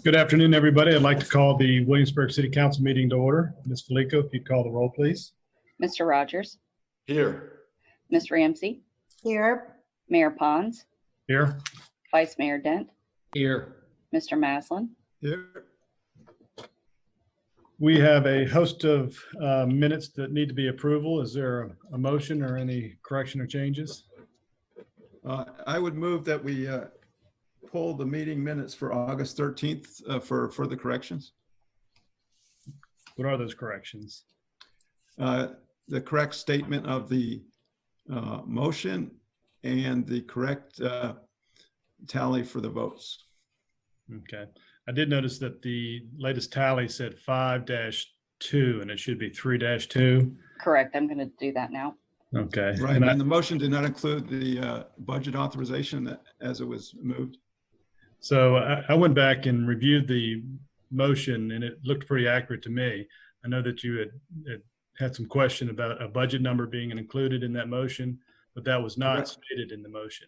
Good afternoon, everybody. I'd like to call the Williamsburg City Council meeting to order. Ms. Felico, if you'd call the roll, please. Mr. Rogers. Here. Ms. Ramsey. Here. Mayor Pons. Here. Vice Mayor Dent. Here. Mr. Maslin. Here. We have a host of minutes that need to be approval. Is there a motion or any correction or changes? I would move that we pull the meeting minutes for August 13th for further corrections. What are those corrections? The correct statement of the motion and the correct tally for the votes. Okay. I did notice that the latest tally said 5-2 and it should be 3-2. Correct. I'm going to do that now. Okay. Right. And the motion did not include the budget authorization as it was moved. So I went back and reviewed the motion and it looked pretty accurate to me. I know that you had some question about a budget number being included in that motion, but that was not stated in the motion.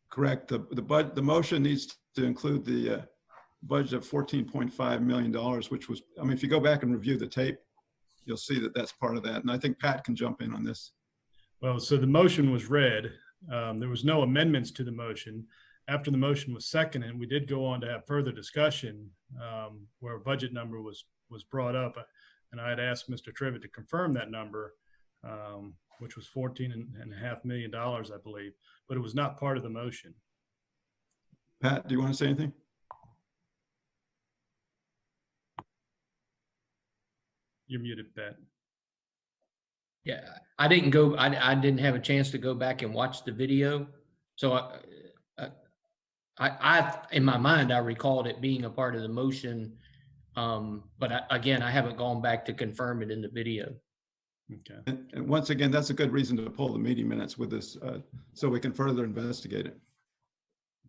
Correct. The motion needs to include the budget of $14.5 million, which was, I mean, if you go back and review the tape, you'll see that that's part of that. And I think Pat can jump in on this. Well, so the motion was read. There was no amendments to the motion. After the motion was seconded, we did go on to have further discussion where a budget number was brought up. And I had asked Mr. Trivett to confirm that number, which was $14.5 million, I believe, but it was not part of the motion. Pat, do you want to say anything? You're muted, Pat. Yeah, I didn't have a chance to go back and watch the video. So I in my mind, I recalled it being a part of the motion. But again, I haven't gone back to confirm it in the video. Okay. And once again, that's a good reason to pull the meeting minutes with this, so we can further investigate it.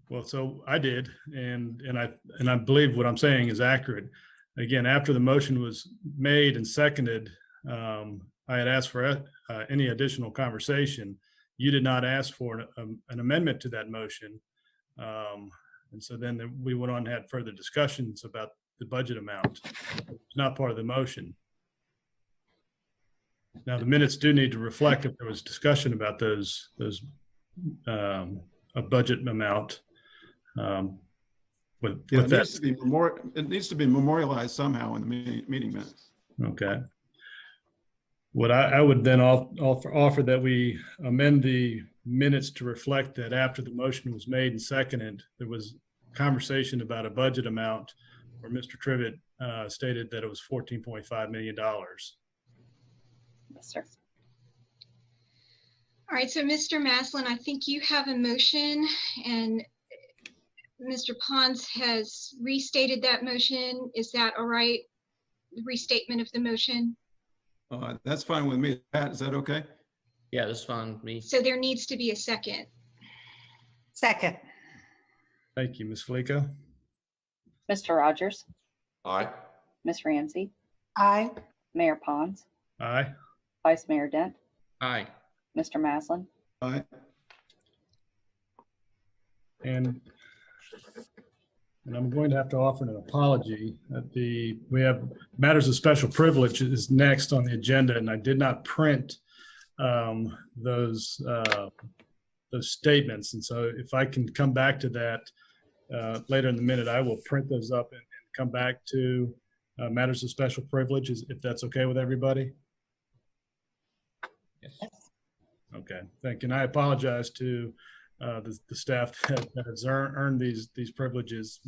Well, so I did, and I believe what I'm saying is accurate. Again, after the motion was made and seconded, I had asked for any additional conversation. You did not ask for an amendment to that motion. And so then we went on and had further discussions about the budget amount. It's not part of the motion. Now, the minutes do need to reflect if there was discussion about those a budget amount. It needs to be memorialized somehow in the meeting minutes. Okay. What I would then offer that we amend the minutes to reflect that after the motion was made and seconded, there was conversation about a budget amount where Mr. Trivett stated that it was $14.5 million. Yes, sir. All right, so Mr. Maslin, I think you have a motion and Mr. Pons has restated that motion. Is that all right? Restatement of the motion? That's fine with me. Pat, is that okay? Yeah, that's fine with me. So there needs to be a second. Second. Thank you, Ms. Felico. Mr. Rogers. Aye. Ms. Ramsey. Aye. Mayor Pons. Aye. Vice Mayor Dent. Aye. Mr. Maslin. Aye. And I'm going to have to offer an apology. We have matters of special privilege is next on the agenda, and I did not print those statements. And so if I can come back to that later in the minute, I will print those up and come back to matters of special privilege, if that's okay with everybody. Yes. Okay, thank you. And I apologize to the staff that has earned these privileges.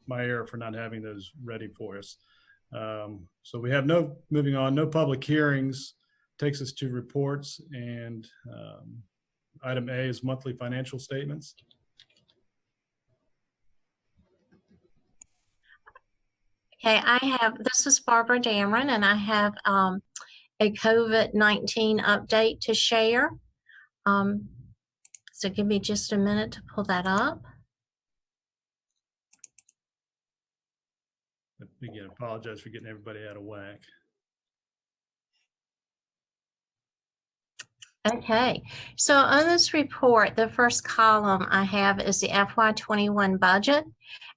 My error for not having those ready for us. So we have moving on, no public hearings. Takes us to reports, and item A is monthly financial statements. Okay, this is Barbara Dameron, and I have a COVID-19 update to share. So give me just a minute to pull that up. Again, apologize for getting everybody out of whack. Okay, so on this report, the first column I have is the FY21 budget.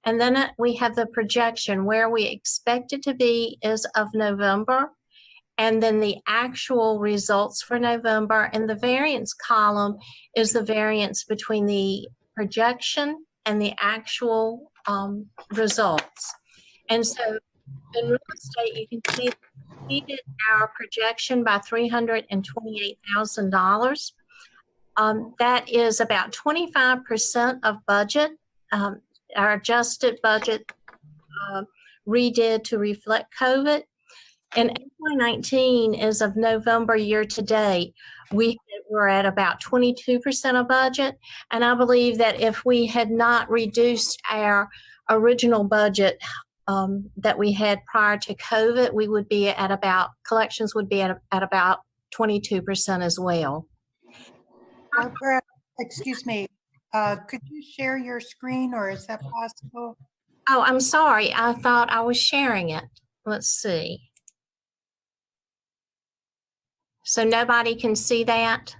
And then we have the projection where we expect it to be as of November. And then the actual results for November. And the variance column is the variance between the projection and the actual results. And so in real estate, you can see we exceeded our projection by $328,000. That is about 25% of budget. Our adjusted budget redid to reflect COVID. And FY19 as of November year to date, we were at about 22% of budget. And I believe that if we had not reduced our original budget that we had prior to COVID, we would be at about, collections would be at about 22% as well. Barbara, excuse me, could you share your screen, or is that possible? Oh, I'm sorry. I thought I was sharing it. Let's see. So nobody can see that?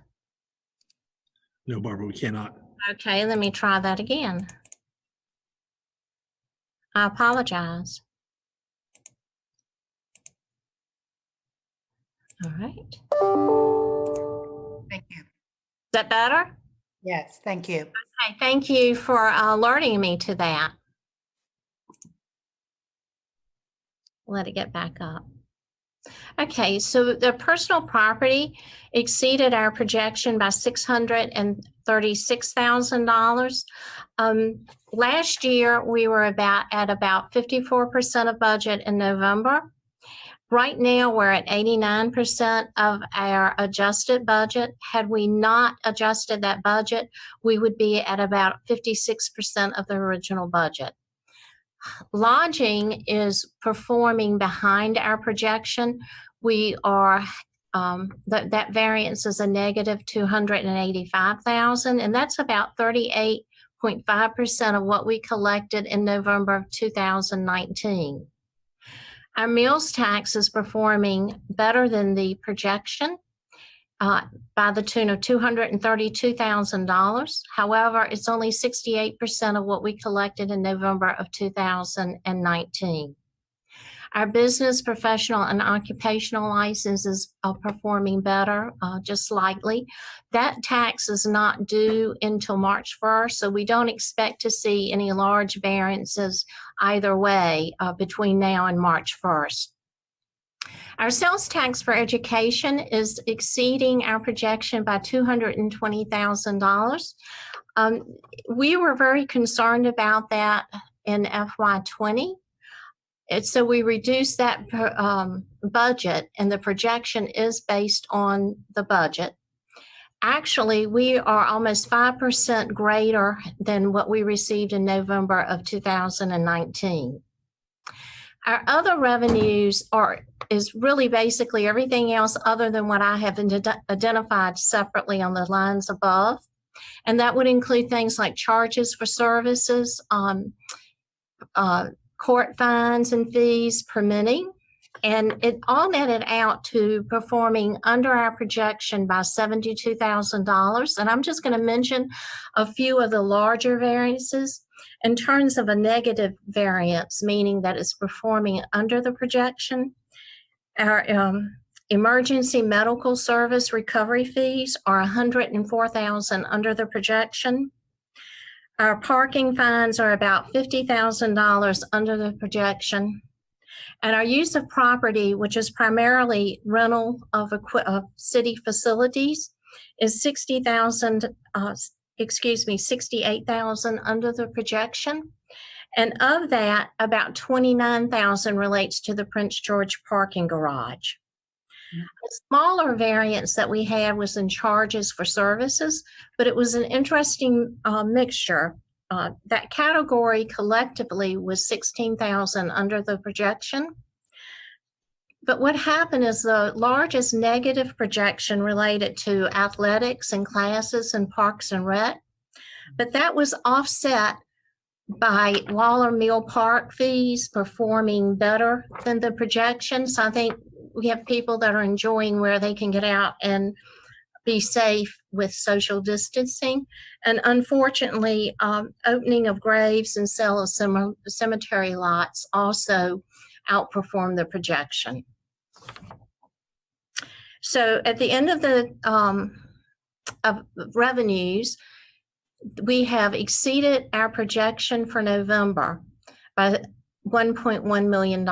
No, Barbara, we cannot. Okay, let me try that again. I apologize. All right. Thank you. Is that better? Yes, thank you. Okay, thank you for alerting me to that. Let it get back up. Okay, so the personal property exceeded our projection by $636,000. Last year, we were at about 54% of budget in November. Right now, we're at 89% of our adjusted budget. Had we not adjusted that budget, we would be at about 56% of the original budget. Lodging is performing behind our projection. We are, that variance is a negative $285,000, and that's about 38.5% of what we collected in November of 2019. Our meals tax is performing better than the projection by the tune of $232,000. However, it's only 68% of what we collected in November of 2019. Our business, professional, and occupational licenses are performing better, just slightly. That tax is not due until March 1st, so we don't expect to see any large variances either way between now and March 1st. Our sales tax for education is exceeding our projection by $220,000. We were very concerned about that in FY20. So we reduced that budget, and the projection is based on the budget. Actually, we are almost 5% greater than what we received in November of 2019. Our other revenues is really basically everything else other than what I have identified separately on the lines above. And that would include things like charges for services, court fines and fees, permitting, and it all netted out to performing under our projection by $72,000. And I'm just going to mention a few of the larger variances. In terms of a negative variance, meaning that it's performing under the projection, our emergency medical service recovery fees are $104,000 under the projection. Our parking fines are about $50,000 under the projection. And our use of property, which is primarily rental of city facilities, is $68,000 under the projection. And of that, about $29,000 relates to the Prince George parking garage. A smaller variance that we had was in charges for services, but it was an interesting mixture. That category collectively was $16,000 under the projection. But what happened is the largest negative projection related to athletics and classes and parks and rec, but that was offset by Waller Mill Park fees performing better than the projections. I think we have people that are enjoying where they can get out and be safe with social distancing. And unfortunately, opening of graves and sale of cemetery lots also outperformed the projection. So at the end of the of revenues, we have exceeded our projection for November by $1.1 million.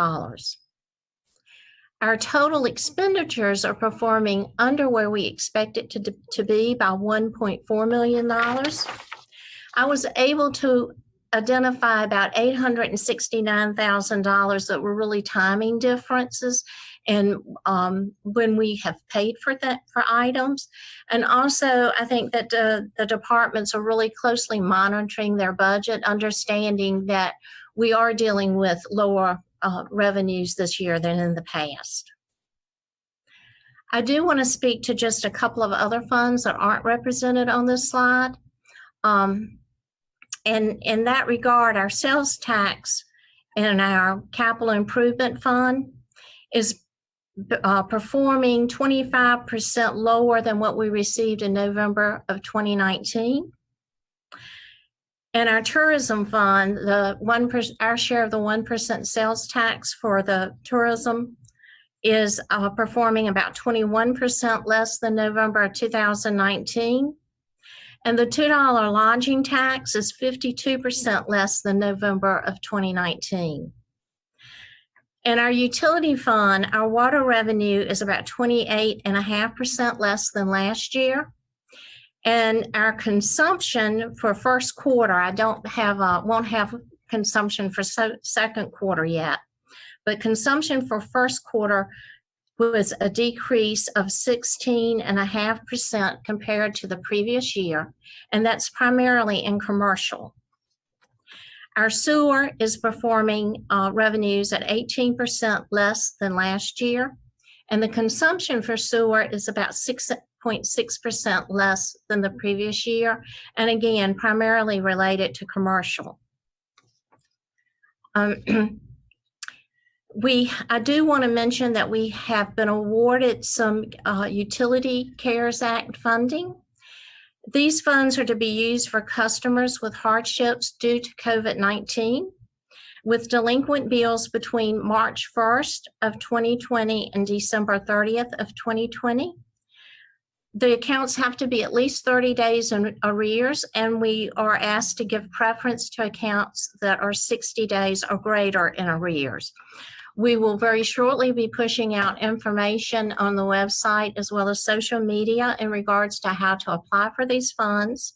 Our total expenditures are performing under where we expect it to be by $1.4 million. I was able to identify about $869,000 that were really timing differences and when we have paid for items. And also, I think that the departments are really closely monitoring their budget, understanding that we are dealing with lower revenues this year than in the past. I do want to speak to just a couple of other funds that aren't represented on this slide. And in that regard, our sales tax and our capital improvement fund is performing 25% lower than what we received in November of 2019. And our tourism fund, our share of the 1% sales tax for the tourism is performing about 21% less than November of 2019. And the $2 lodging tax is 52% less than November of 2019. And our utility fund, our water revenue is about 28.5% less than last year. And our consumption for first quarter, I won't have consumption for second quarter yet, but consumption for first quarter was a decrease of 16.5% compared to the previous year, and that's primarily in commercial. Our sewer is performing revenues at 18% less than last year, and the consumption for sewer is about 6.6% less than the previous year, and again, primarily related to commercial. I do want to mention that we have been awarded some Utility CARES Act funding. These funds are to be used for customers with hardships due to COVID-19, with delinquent bills between March 1st of 2020 and December 30th of 2020. The accounts have to be at least 30 days in arrears, and we are asked to give preference to accounts that are 60 days or greater in arrears. We will very shortly be pushing out information on the website as well as social media in regards to how to apply for these funds.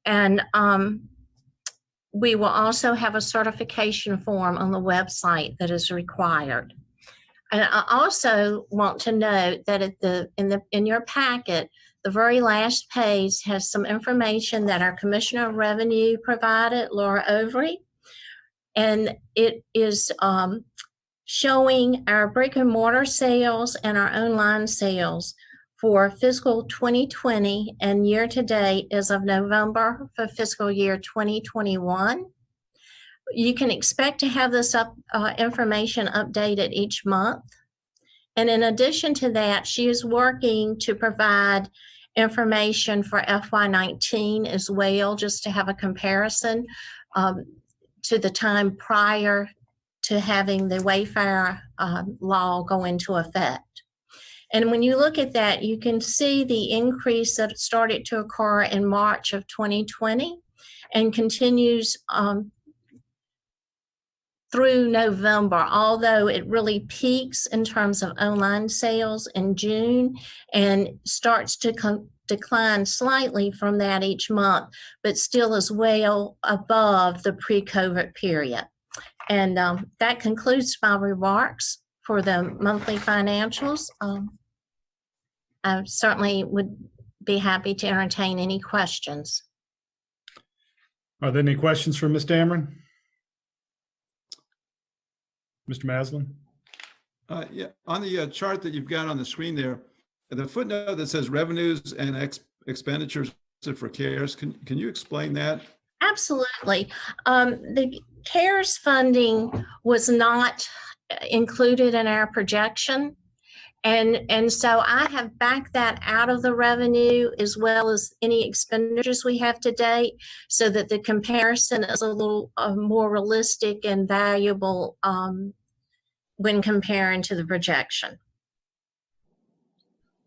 And we will also have a certification form on the website that is required. And I also want to note that in your packet, the very last page has some information that our Commissioner of Revenue provided, Laura Overy, and it is showing our brick and mortar sales and our online sales for fiscal 2020 and year to date as of November for fiscal year 2021. You can expect to have this information updated each month. And in addition to that, she is working to provide information for FY19 as well, just to have a comparison to the time prior to having the Wayfair law go into effect. And when you look at that, you can see the increase that started to occur in March of 2020 and continues through November, although it really peaks in terms of online sales in June and starts to decline slightly from that each month, but still is well above the pre-COVID period. And that concludes my remarks for the monthly financials. I certainly would be happy to entertain any questions. Are there any questions for Ms. Dameron? Mr. Maslin? Yeah, on the chart that you've got on the screen there, the footnote that says revenues and expenditures for CARES, can you explain that? Absolutely. The CARES funding was not included in our projection, And so I have backed that out of the revenue as well as any expenditures we have to date, so that the comparison is a little more realistic and valuable when comparing to the projection.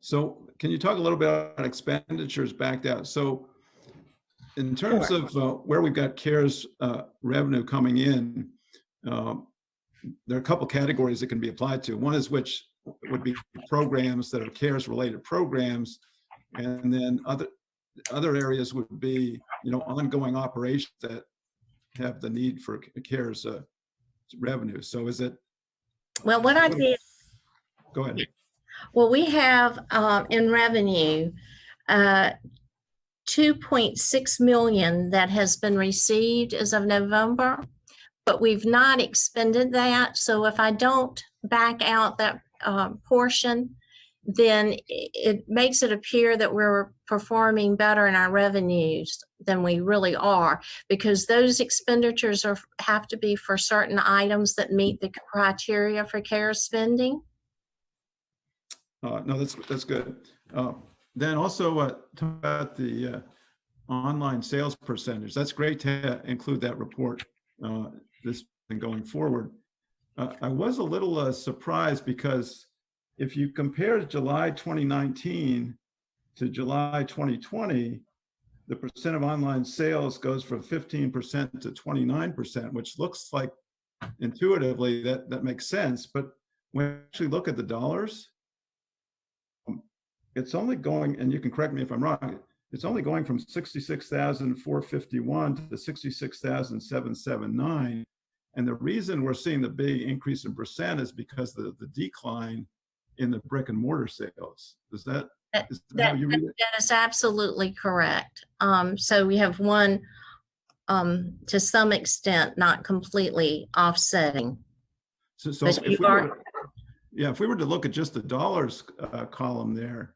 So can you talk a little bit about expenditures backed out? So in terms of where we've got CARES revenue coming in, there are a couple categories that can be applied to. One is which would be programs that are CARES related programs. And then other areas would be, ongoing operations that have the need for CARES revenue. So is it? Well, what I did. Go ahead. Well, we have in revenue 2.6 million that has been received as of November, but we've not expended that. So if I don't back out that portion, then it makes it appear that we're performing better in our revenues than we really are, because those expenditures have to be for certain items that meet the criteria for CARES spending. No, that's good. Then also talk about the online sales percentage. That's great to include that report this and going forward. I was a little surprised because if you compare July 2019 to July 2020, the percent of online sales goes from 15% to 29%, which looks like intuitively that makes sense. But when you actually look at the dollars, it's only going, and you can correct me if I'm wrong, it's only going from 66,451 to 66,779. And the reason we're seeing the big increase in percent is because of the decline in the brick and mortar sales. Is that how you read it? That is absolutely correct. So we have one, to some extent, not completely offsetting. So if we were to look at just the dollars column there,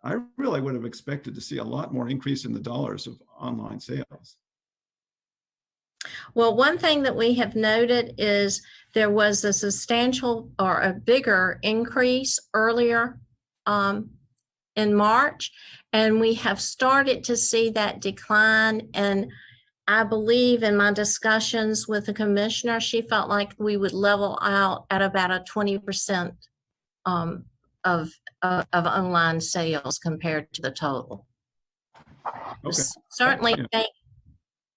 I really would have expected to see a lot more increase in the dollars of online sales. Well, one thing that we have noted is there was a substantial or a bigger increase earlier in March, and we have started to see that decline. And I believe in my discussions with the commissioner, she felt like we would level out at about a 20% of online sales compared to the total. Okay. Certainly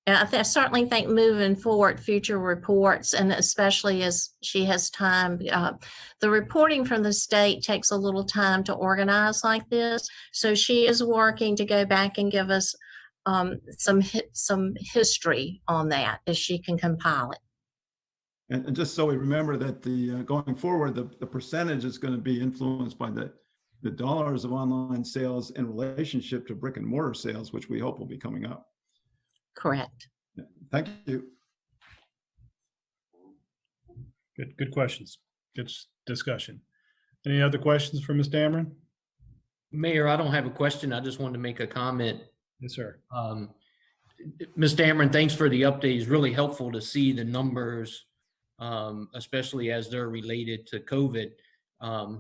Yeah. I certainly think moving forward, future reports, and especially as she has time, the reporting from the state takes a little time to organize like this. So she is working to go back and give us some history on that as she can compile it. And just so we remember that the going forward, the percentage is going to be influenced by the dollars of online sales in relationship to brick and mortar sales, which we hope will be coming up. Correct. Thank you. Good questions. Good discussion. Any other questions for Ms. Dameron? Mayor, I don't have a question. I just wanted to make a comment. Yes, sir. Ms. Dameron, thanks for the update. It's really helpful to see the numbers, especially as they're related to COVID.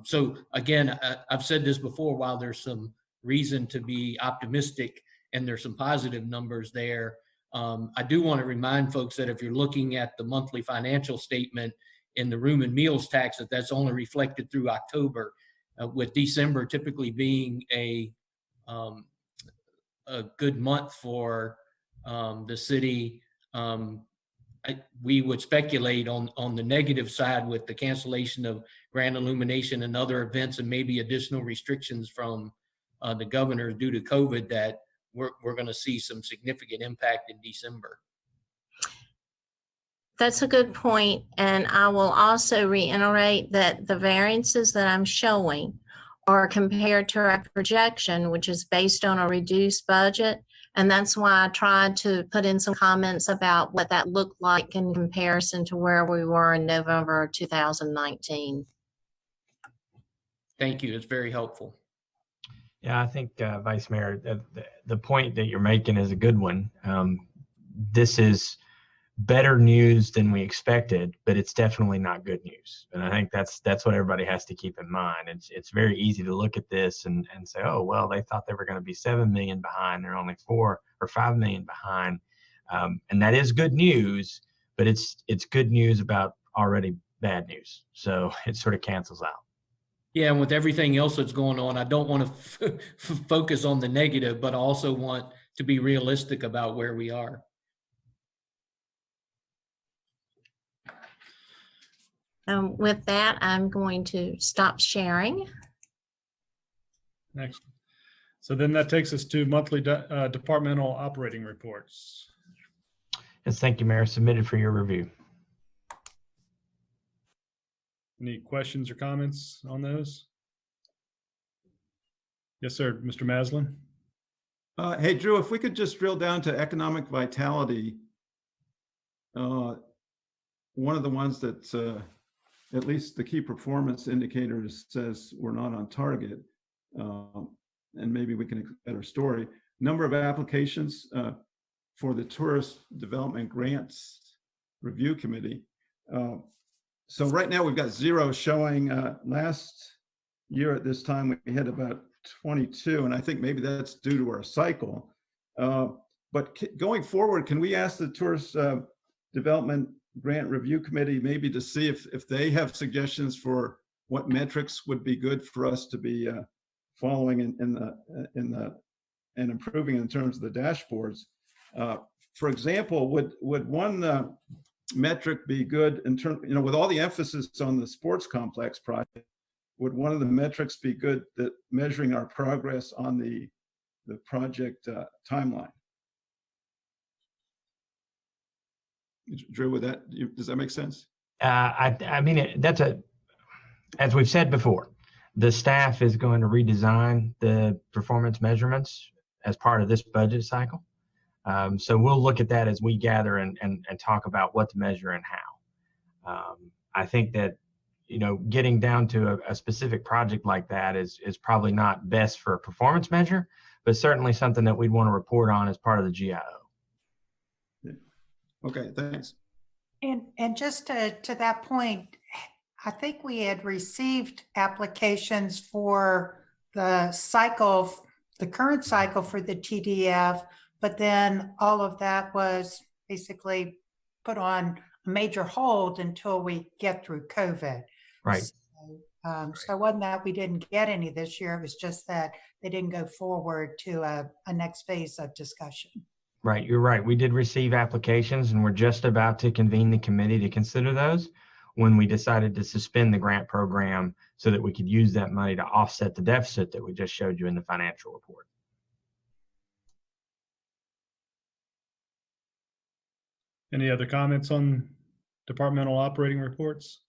So again, I've said this before, while there's some reason to be optimistic and there's some positive numbers there, I do want to remind folks that if you're looking at the monthly financial statement in the room and meals tax, that's only reflected through October, with December typically being a good month for the city. We would speculate on the negative side with the cancellation of Grand Illumination and other events and maybe additional restrictions from the governor due to COVID, that we're going to see some significant impact in December. That's a good point. And I will also reiterate that the variances that I'm showing are compared to our projection, which is based on a reduced budget. And that's why I tried to put in some comments about what that looked like in comparison to where we were in November of 2019. Thank you. It's very helpful. Yeah, I think Vice Mayor, the point that you're making is a good one. This is better news than we expected, but it's definitely not good news. And I think that's what everybody has to keep in mind. It's very easy to look at this and say, oh, well, they thought they were going to be 7 million behind. They're only 4 or 5 million behind. And that is good news, but it's good news about already bad news. So it sort of cancels out. Yeah, and with everything else that's going on, I don't want to focus on the negative, but I also want to be realistic about where we are. With that, I'm going to stop sharing. Next. So then that takes us to monthly departmental operating reports. Yes, thank you, Mayor. Submitted for your review. Any questions or comments on those? Yes, sir. Mr. Maslin. Hey, Drew, if we could just drill down to economic vitality, one of the ones that at least the key performance indicators says we're not on target, and maybe we can expect a better story. Number of applications for the Tourist Development Grants Review Committee. So right now we've got 0 showing. Last year at this time we had about 22, and I think maybe that's due to our cycle. But going forward, can we ask the Tourist Development Grant Review Committee maybe to see if they have suggestions for what metrics would be good for us to be following and improving in terms of the dashboards? For example, would one metric be good in terms, with all the emphasis on the sports complex project? Would one of the metrics be good that measuring our progress on the project timeline? Drew, does that make sense? I mean, as we've said before, the staff is going to redesign the performance measurements as part of this budget cycle. So we'll look at that as we gather and talk about what to measure and how. I think that, getting down to a specific project like that is probably not best for a performance measure, but certainly something that we'd want to report on as part of the GIO. Okay, thanks. And just to that point, I think we had received applications for the current cycle for the TDF, but then all of that was basically put on a major hold until we get through COVID. Right. So it wasn't that we didn't get any this year. It was just that they didn't go forward to a next phase of discussion. Right. You're right. We did receive applications and we're just about to convene the committee to consider those when we decided to suspend the grant program so that we could use that money to offset the deficit that we just showed you in the financial report. Any other comments on departmental operating reports?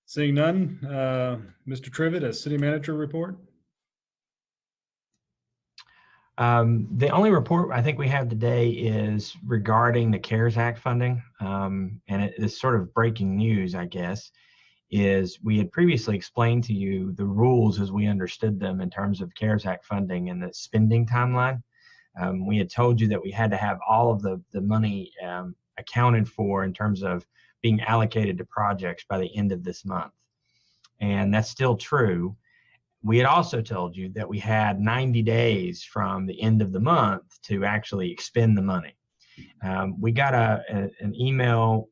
Seeing none, Mr. Trivett, as city manager report. The only report I think we have today is regarding the CARES Act funding. And it is sort of breaking news, I guess, is we had previously explained to you the rules as we understood them in terms of CARES Act funding and the spending timeline. We had told you that we had to have all of the money accounted for in terms of being allocated to projects by the end of this month. And that's still true. We had also told you that we had 90 days from the end of the month to actually expend the money. We got an email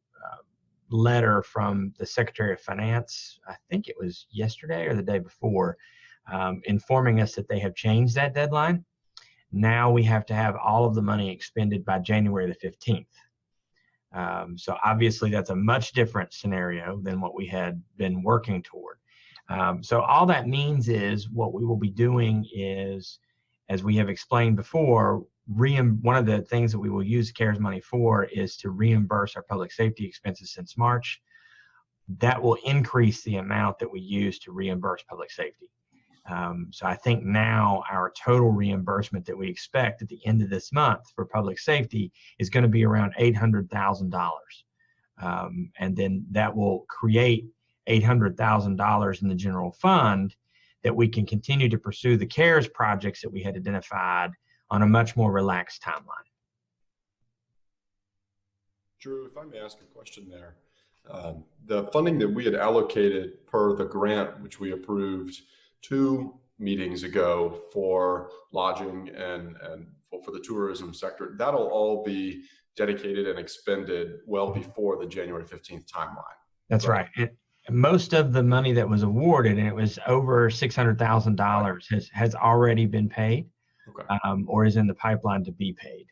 letter from the Secretary of Finance, I think it was yesterday or the day before, informing us that they have changed that deadline. Now we have to have all of the money expended by January the 15th. So obviously that's a much different scenario than what we had been working toward. So all that means is what we will be doing is, as we have explained before, one of the things that we will use CARES money for is to reimburse our public safety expenses since March. That will increase the amount that we use to reimburse public safety. So I think now our total reimbursement that we expect at the end of this month for public safety is going to be around $800,000. And then that will create $800,000 in the general fund that we can continue to pursue the CARES projects that we had identified on a much more relaxed timeline. Drew, if I may ask a question there. The funding that we had allocated per the grant, which we approved 2 meetings ago for lodging and for the tourism sector, that'll all be dedicated and expended well before the January 15th timeline. That's right. Most of the money that was awarded, and it was over $600,000, has already been paid, Okay. or is in the pipeline to be paid.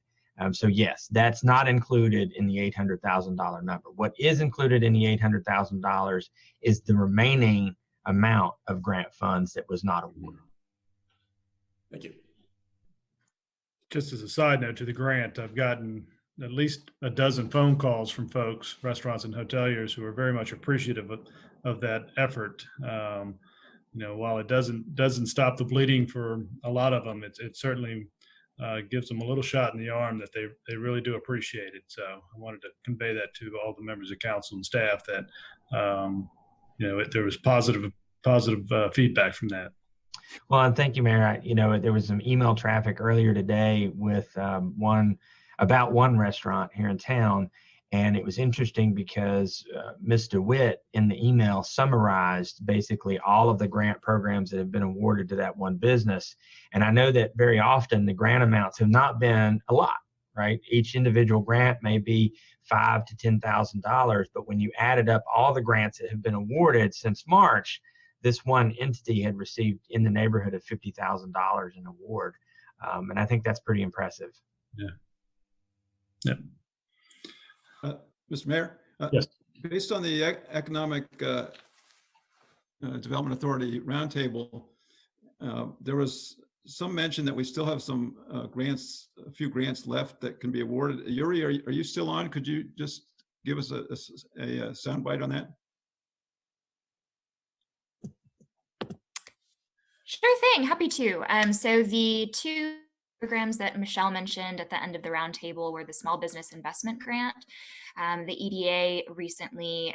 So yes, that's not included in the $800,000 number. What is included in the $800,000 is the remaining amount of grant funds that was not awarded. Thank you. Just as a side note to the grant, I've gotten at least a dozen phone calls from folks, restaurants and hoteliers, who are very much appreciative of that effort. While it doesn't stop the bleeding for a lot of them, it certainly gives them a little shot in the arm that they really do appreciate it. So I wanted to convey that to all the members of council and staff that there was positive feedback from that. Well, and thank you, Mayor. There was some email traffic earlier today with one restaurant here in town, and it was interesting because Ms. DeWitt in the email summarized basically all of the grant programs that have been awarded to that one business. And I know that very often the grant amounts have not been a lot, right? Each individual grant may be $5,000 to $10,000, but when you added up all the grants that have been awarded since March, this one entity had received in the neighborhood of $50,000 in award. And I think that's pretty impressive. Yeah. Yeah. Mr. Mayor? Yes. Based on the Economic Development Authority roundtable, there was some mention that we still have some a few grants left that can be awarded. Yuri, are you still on? Could you just give us a soundbite on that? Sure thing, happy to. So the 2 programs that Michelle mentioned at the end of the roundtable were the Small Business Investment Grant. The EDA recently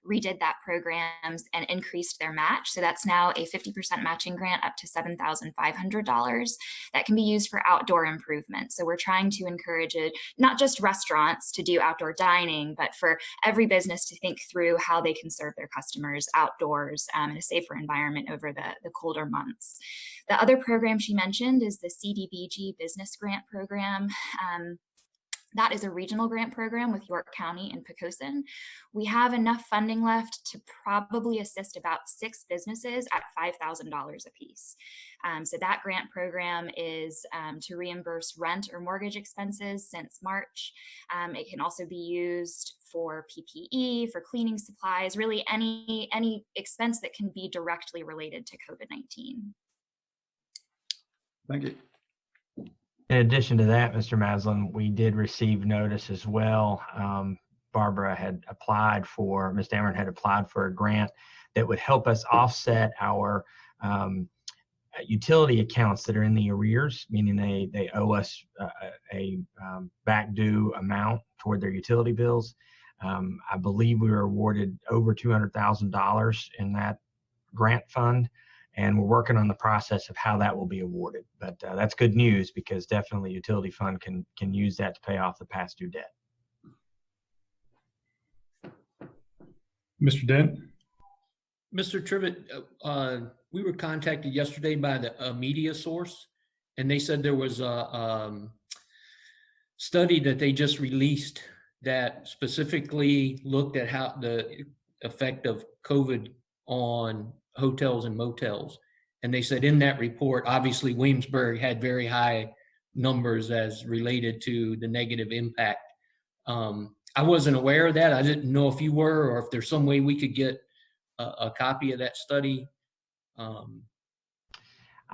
redid that program and increased their match. So that's now a 50% matching grant up to $7,500 that can be used for outdoor improvements. So we're trying to encourage not just restaurants to do outdoor dining, but for every business to think through how they can serve their customers outdoors in a safer environment over the colder months. The other program she mentioned is the CDBG Business Grant Program. That is a regional grant program with York County and Poquoson. We have enough funding left to probably assist about 6 businesses at $5,000 a piece. So that grant program is to reimburse rent or mortgage expenses since March. It can also be used for PPE, for cleaning supplies, really any expense that can be directly related to COVID-19. Thank you. In addition to that, Mr. Maslin, we did receive notice as well. Barbara had applied for, Ms. Dameron had applied for a grant that would help us offset our utility accounts that are in the arrears, meaning they owe us a back due amount toward their utility bills. I believe we were awarded over $200,000 in that grant fund, and we're working on the process of how that will be awarded. But that's good news, because definitely utility fund can use that to pay off the past due debt. Mr. Dent? Mr. Trivett, we were contacted yesterday by a media source, and they said there was a study that they just released that specifically looked at how the effect of COVID on hotels and motels. And they said in that report, obviously Williamsburg had very high numbers as related to the negative impact. I wasn't aware of that. I didn't know if you were, or if there's some way we could get a copy of that study. I'm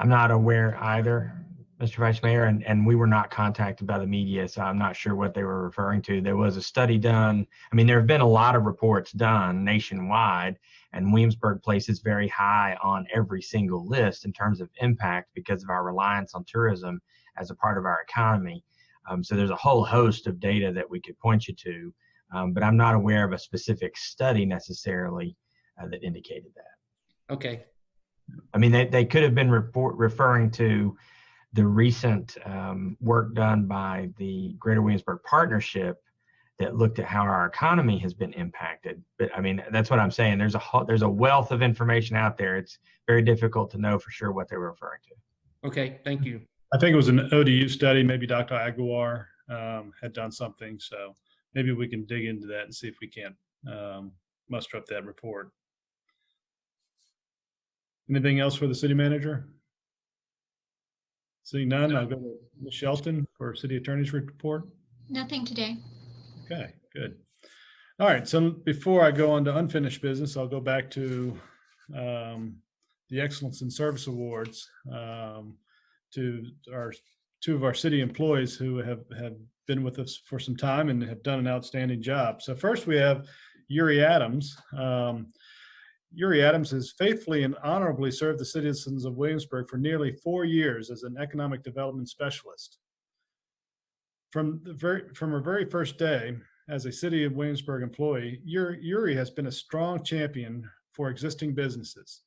not aware either, Mr. Vice Mayor, and we were not contacted by the media, so I'm not sure what they were referring to. There was a study done. I mean, there have been a lot of reports done nationwide, and Williamsburg places very high on every single list in terms of impact because of our reliance on tourism as a part of our economy. So there's a whole host of data that we could point you to, but I'm not aware of a specific study necessarily that indicated that. Okay. I mean, they could have been referring to the recent work done by the Greater Williamsburg Partnership that looked at how our economy has been impacted. But I mean, that's what I'm saying. There's a wealth of information out there. It's very difficult to know for sure what they were referring to. Okay, thank you. I think it was an ODU study. Maybe Dr. Aguilar had done something. So maybe we can dig into that and see if we can't muster up that report. Anything else for the city manager? Seeing none, I'll go to Ms. Shelton for city attorney's report. Nothing today. Okay, good. All right, so before I go on to unfinished business, I'll go back to the Excellence in Service Awards to our two of our city employees who have been with us for some time and have done an outstanding job. So first we have Yuri Adams. Yuri Adams has faithfully and honorably served the citizens of Williamsburg for nearly 4 years as an economic development specialist. From her very first day as a City of Williamsburg employee, Yuri has been a strong champion for existing businesses.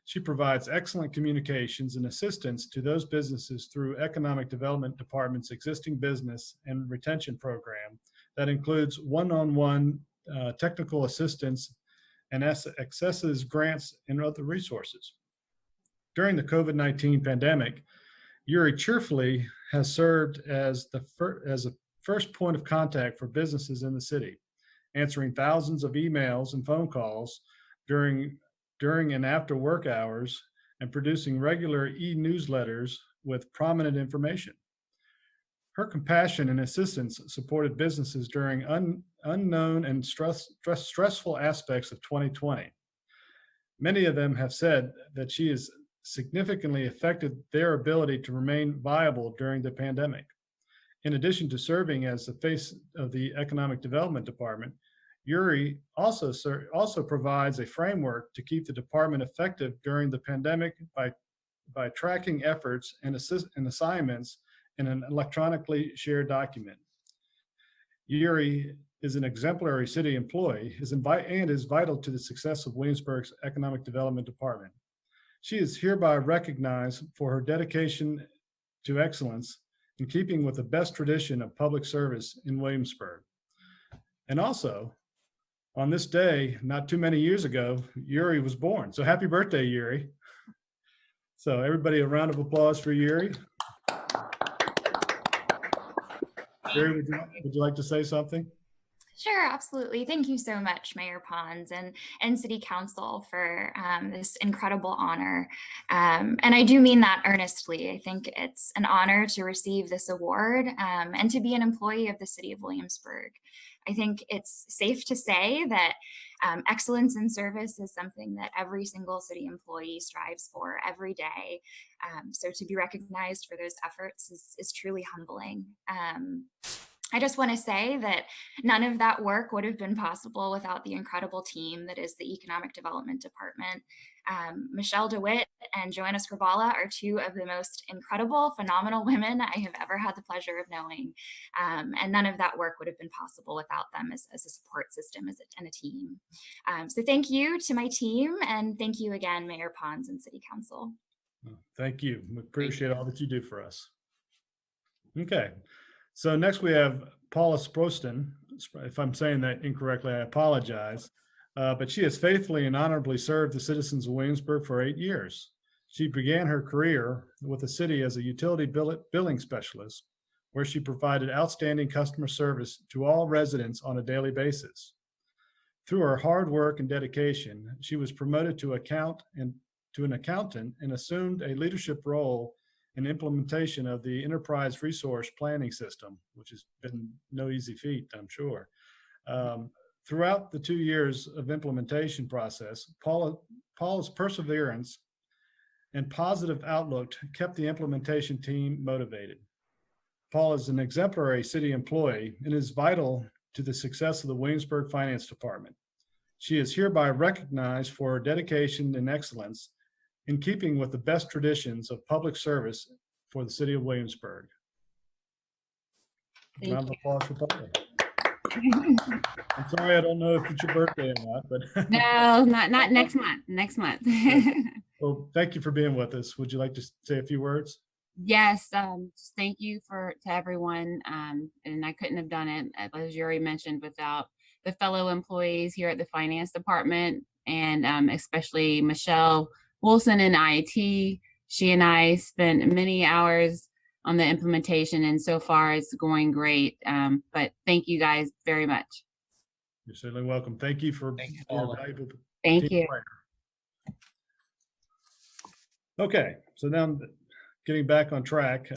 She provides excellent communications and assistance to those businesses through Economic Development Department's existing business and retention program that includes one-on-one technical assistance and accesses grants and other resources. During the COVID-19 pandemic, Yuri cheerfully has served as a first point of contact for businesses in the city, answering thousands of emails and phone calls during and after work hours and producing regular e-newsletters with prominent information. Her compassion and assistance supported businesses during unknown and stressful aspects of 2020. Many of them have said that she has significantly affected their ability to remain viable during the pandemic. In addition to serving as the face of the Economic Development Department, Yuri also provides a framework to keep the department effective during the pandemic by tracking efforts and assignments in an electronically shared document. Yuri is an exemplary city employee and is vital to the success of Williamsburg's Economic Development Department. She is hereby recognized for her dedication to excellence in keeping with the best tradition of public service in Williamsburg. And also, on this day, not too many years ago, Yuri was born. So happy birthday, Yuri. So everybody, a round of applause for Yuri. Yuri, would you like to say something? Sure, absolutely. Thank you so much, Mayor Pons and City Council for this incredible honor. And I do mean that earnestly. I think it's an honor to receive this award and to be an employee of the City of Williamsburg. I think it's safe to say that excellence in service is something that every single city employee strives for every day. So to be recognized for those efforts is truly humbling. I just want to say that none of that work would have been possible without the incredible team that is the Economic Development Department. Michelle DeWitt and Joanna Scribala are two of the most incredible, phenomenal women I have ever had the pleasure of knowing. And none of that work would have been possible without them as a support system and a team. So thank you to my team, and thank you again, Mayor Pons and City Council. Thank you. We appreciate all that you do for us. Okay. So next we have Paula Sproston. If I'm saying that incorrectly, I apologize. But she has faithfully and honorably served the citizens of Williamsburg for 8 years. She began her career with the city as a utility billing specialist, where she provided outstanding customer service to all residents on a daily basis. Through her hard work and dedication, she was promoted to an accountant and assumed a leadership role in implementation of the enterprise resource planning system, which has been no easy feat, I'm sure. Throughout the 2 years of implementation process, Paula's perseverance and positive outlook kept the implementation team motivated. Paula is an exemplary city employee and is vital to the success of the Williamsburg Finance Department. She is hereby recognized for her dedication and excellence in keeping with the best traditions of public service for the city of Williamsburg. Round of applause for Paula. I'm sorry, I don't know if it's your birthday or not, but no, not next month. Next month. Well, thank you for being with us. Would you like to say a few words? Yes, just thank you to everyone. And I couldn't have done it, as Yuri mentioned, without the fellow employees here at the finance department, and especially Michelle Wilson in IT. She and I spent many hours on the implementation, and so far it's going great. But thank you guys very much. You're certainly welcome. Thank you for Thank you, being a Paula. valuable Thank team you. player. Okay, so now getting back on track.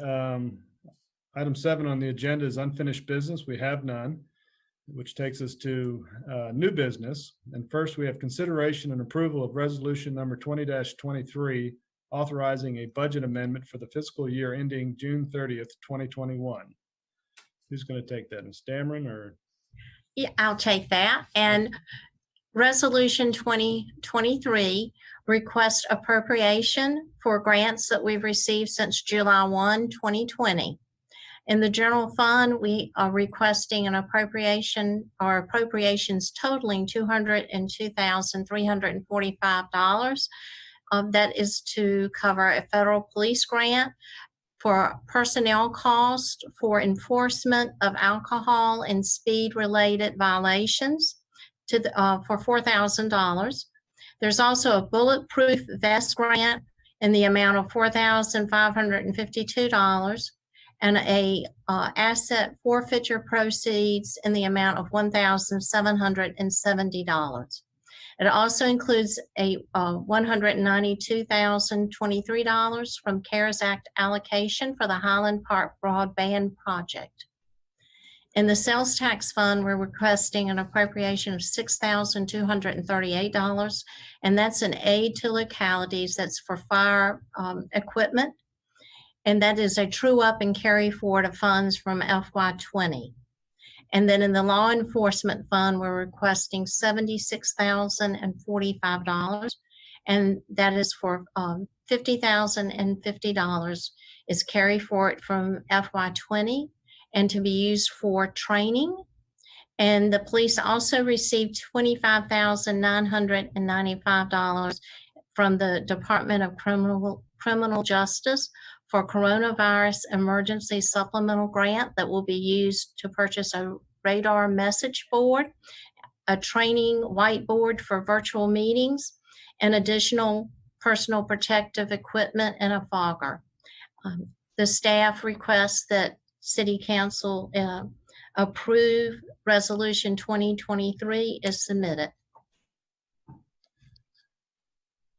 Item 7 on the agenda is unfinished business. We have none, which takes us to new business. And first, we have consideration and approval of resolution number 20-23, authorizing a budget amendment for the fiscal year ending June 30th, 2021. Who's going to take that? Ms. Dameron or? Yeah, I'll take that. And Resolution 2023 requests appropriation for grants that we've received since July 1, 2020. In the general fund, we are requesting an appropriation or appropriations totaling $202,345. That is to cover a federal police grant for personnel costs for enforcement of alcohol and speed-related violations for $4,000. There's also a bulletproof vest grant in the amount of $4,552 and a asset forfeiture proceeds in the amount of $1,770. It also includes a $192,023 from CARES Act allocation for the Highland Park Broadband Project. In the sales tax fund, we're requesting an appropriation of $6,238, and that's an aid to localities. That's for fire equipment, and that is a true up and carry forward of funds from FY20. And then in the law enforcement fund, we're requesting $76,045, and that is for $50,050 is carry forward from FY20 and to be used for training. And the police also received $25,995 from the Department of Criminal Justice for coronavirus emergency supplemental grant that will be used to purchase a radar message board, a training whiteboard for virtual meetings, and additional personal protective equipment and a fogger. The staff requests that City Council approve Resolution 2023 is submitted.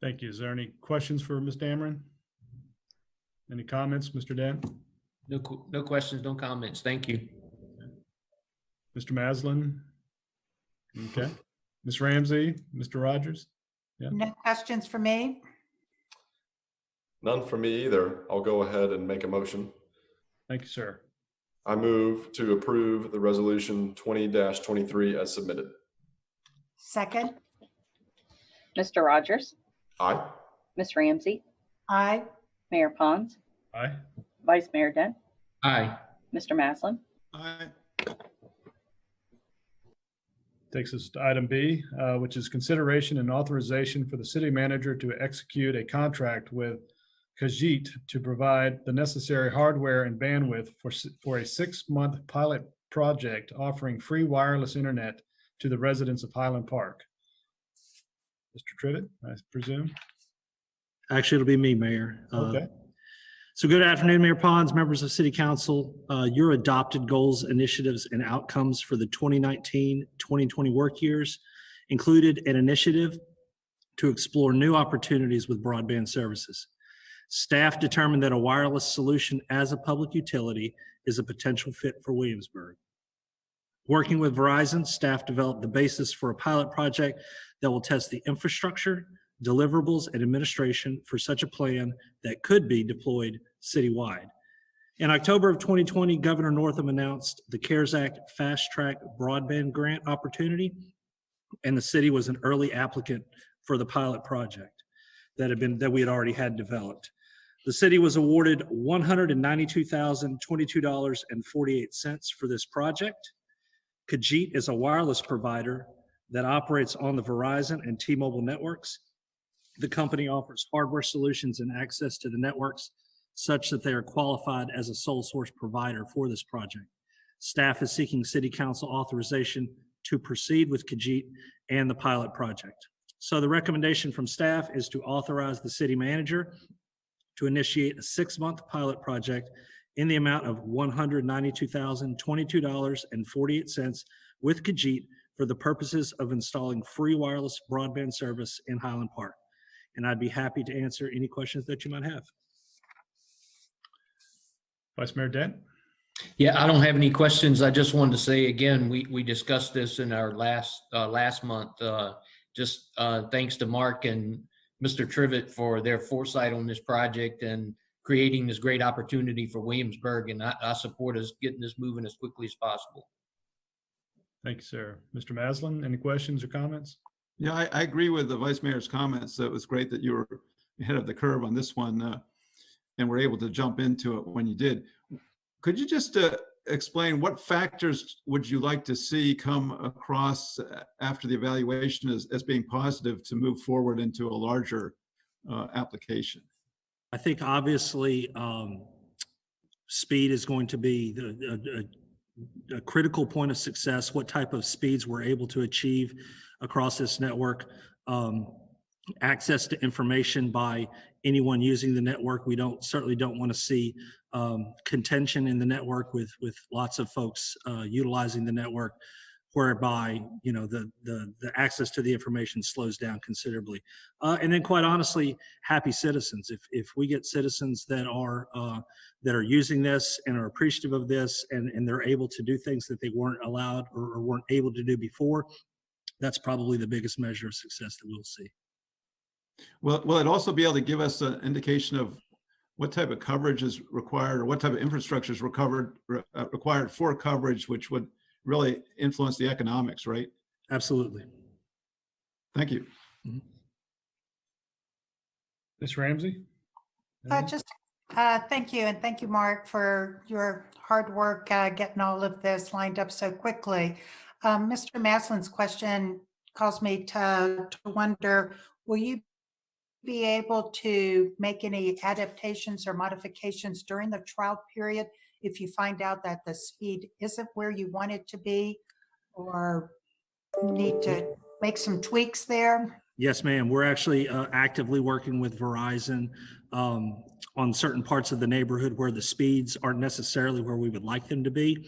Thank you. Is there any questions for Ms. Dameron? Any comments, Mr. Dan? No questions, no comments. Thank you. Mr. Maslin? Okay. Ms. Ramsey, Mr. Rogers? Yeah. No questions for me? None for me either. I'll go ahead and make a motion. Thank you, sir. I move to approve the resolution 20-23 as submitted. Second? Mr. Rogers, Aye. Ms. Ramsey, Aye. Mayor Pons, Aye. Vice Mayor Dent, Aye. Mr. Maslin. Aye. Takes us to item B, which is consideration and authorization for the city manager to execute a contract with Kajeet to provide the necessary hardware and bandwidth for a 6-month pilot project offering free wireless internet to the residents of Highland Park. Mr. Trivett, I presume? Actually, it'll be me, Mayor. Okay. So good afternoon, Mayor Pons, members of City Council. Your adopted goals, initiatives, and outcomes for the 2019-2020 work years included an initiative to explore new opportunities with broadband services. Staff determined that a wireless solution as a public utility is a potential fit for Williamsburg. Working with Verizon, staff developed the basis for a pilot project that will test the infrastructure, deliverables, and administration for such a plan that could be deployed citywide. In October of 2020, Governor Northam announced the CARES Act Fast Track Broadband Grant opportunity, and the city was an early applicant for the pilot project that we had already had developed. The city was awarded $192,022.48 for this project. Kajeet is a wireless provider that operates on the Verizon and T-Mobile networks. The company offers hardware solutions and access to the networks such that they are qualified as a sole source provider for this project. Staff is seeking City Council authorization to proceed with Kajeet and the pilot project. So the recommendation from staff is to authorize the city manager to initiate a 6-month pilot project in the amount of $192,022.48 with Kajeet for the purposes of installing free wireless broadband service in Highland Park. And I'd be happy to answer any questions that you might have. Vice Mayor Dent? Yeah, I don't have any questions. I just wanted to say again, we discussed this in our last month. Thanks to Mark and Mr. Trivett for their foresight on this project and creating this great opportunity for Williamsburg. And I support us getting this moving as quickly as possible. Thank you, sir. Mr. Maslin, any questions or comments? Yeah, I agree with the Vice Mayor's comments. It was great that you were ahead of the curve on this one and were able to jump into it when you did. Could you just explain what factors would you like to see come across after the evaluation as being positive to move forward into a larger application? I think obviously speed is going to be a critical point of success. What type of speeds we're able to achieve across this network. Access to information by anyone using the network. We certainly don't want to see contention in the network with lots of folks utilizing the network, whereby the access to the information slows down considerably. And then, quite honestly, happy citizens. If we get citizens that are using this and are appreciative of this, and they're able to do things that they weren't allowed or weren't able to do before, that's probably the biggest measure of success that we'll see. Will it also be able to give us an indication of what type of coverage is required, or what type of infrastructure is required for coverage, which would really influence the economics, right? Absolutely. Thank you. Ms. Ramsey? Thank you, and thank you, Mark, for your hard work getting all of this lined up so quickly. Mr. Maslin's question caused me to wonder, will you be able to make any adaptations or modifications during the trial period if you find out that the speed isn't where you want it to be, or need to make some tweaks there? Yes, ma'am. We're actually actively working with Verizon on certain parts of the neighborhood where the speeds aren't necessarily where we would like them to be.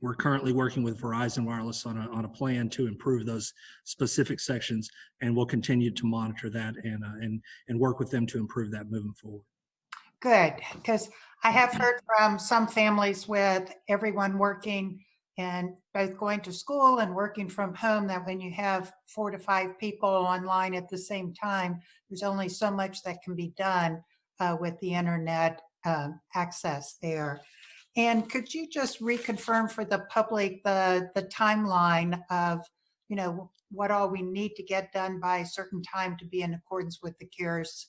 We're currently working with Verizon Wireless on a plan to improve those specific sections, and we'll continue to monitor that and work with them to improve that moving forward. Good, because I have heard from some families with everyone working and both going to school and working from home, that when you have 4 to 5 people online at the same time, there's only so much that can be done with the internet access there. And could you just reconfirm for the public the timeline of, what all we need to get done by a certain time to be in accordance with the CARES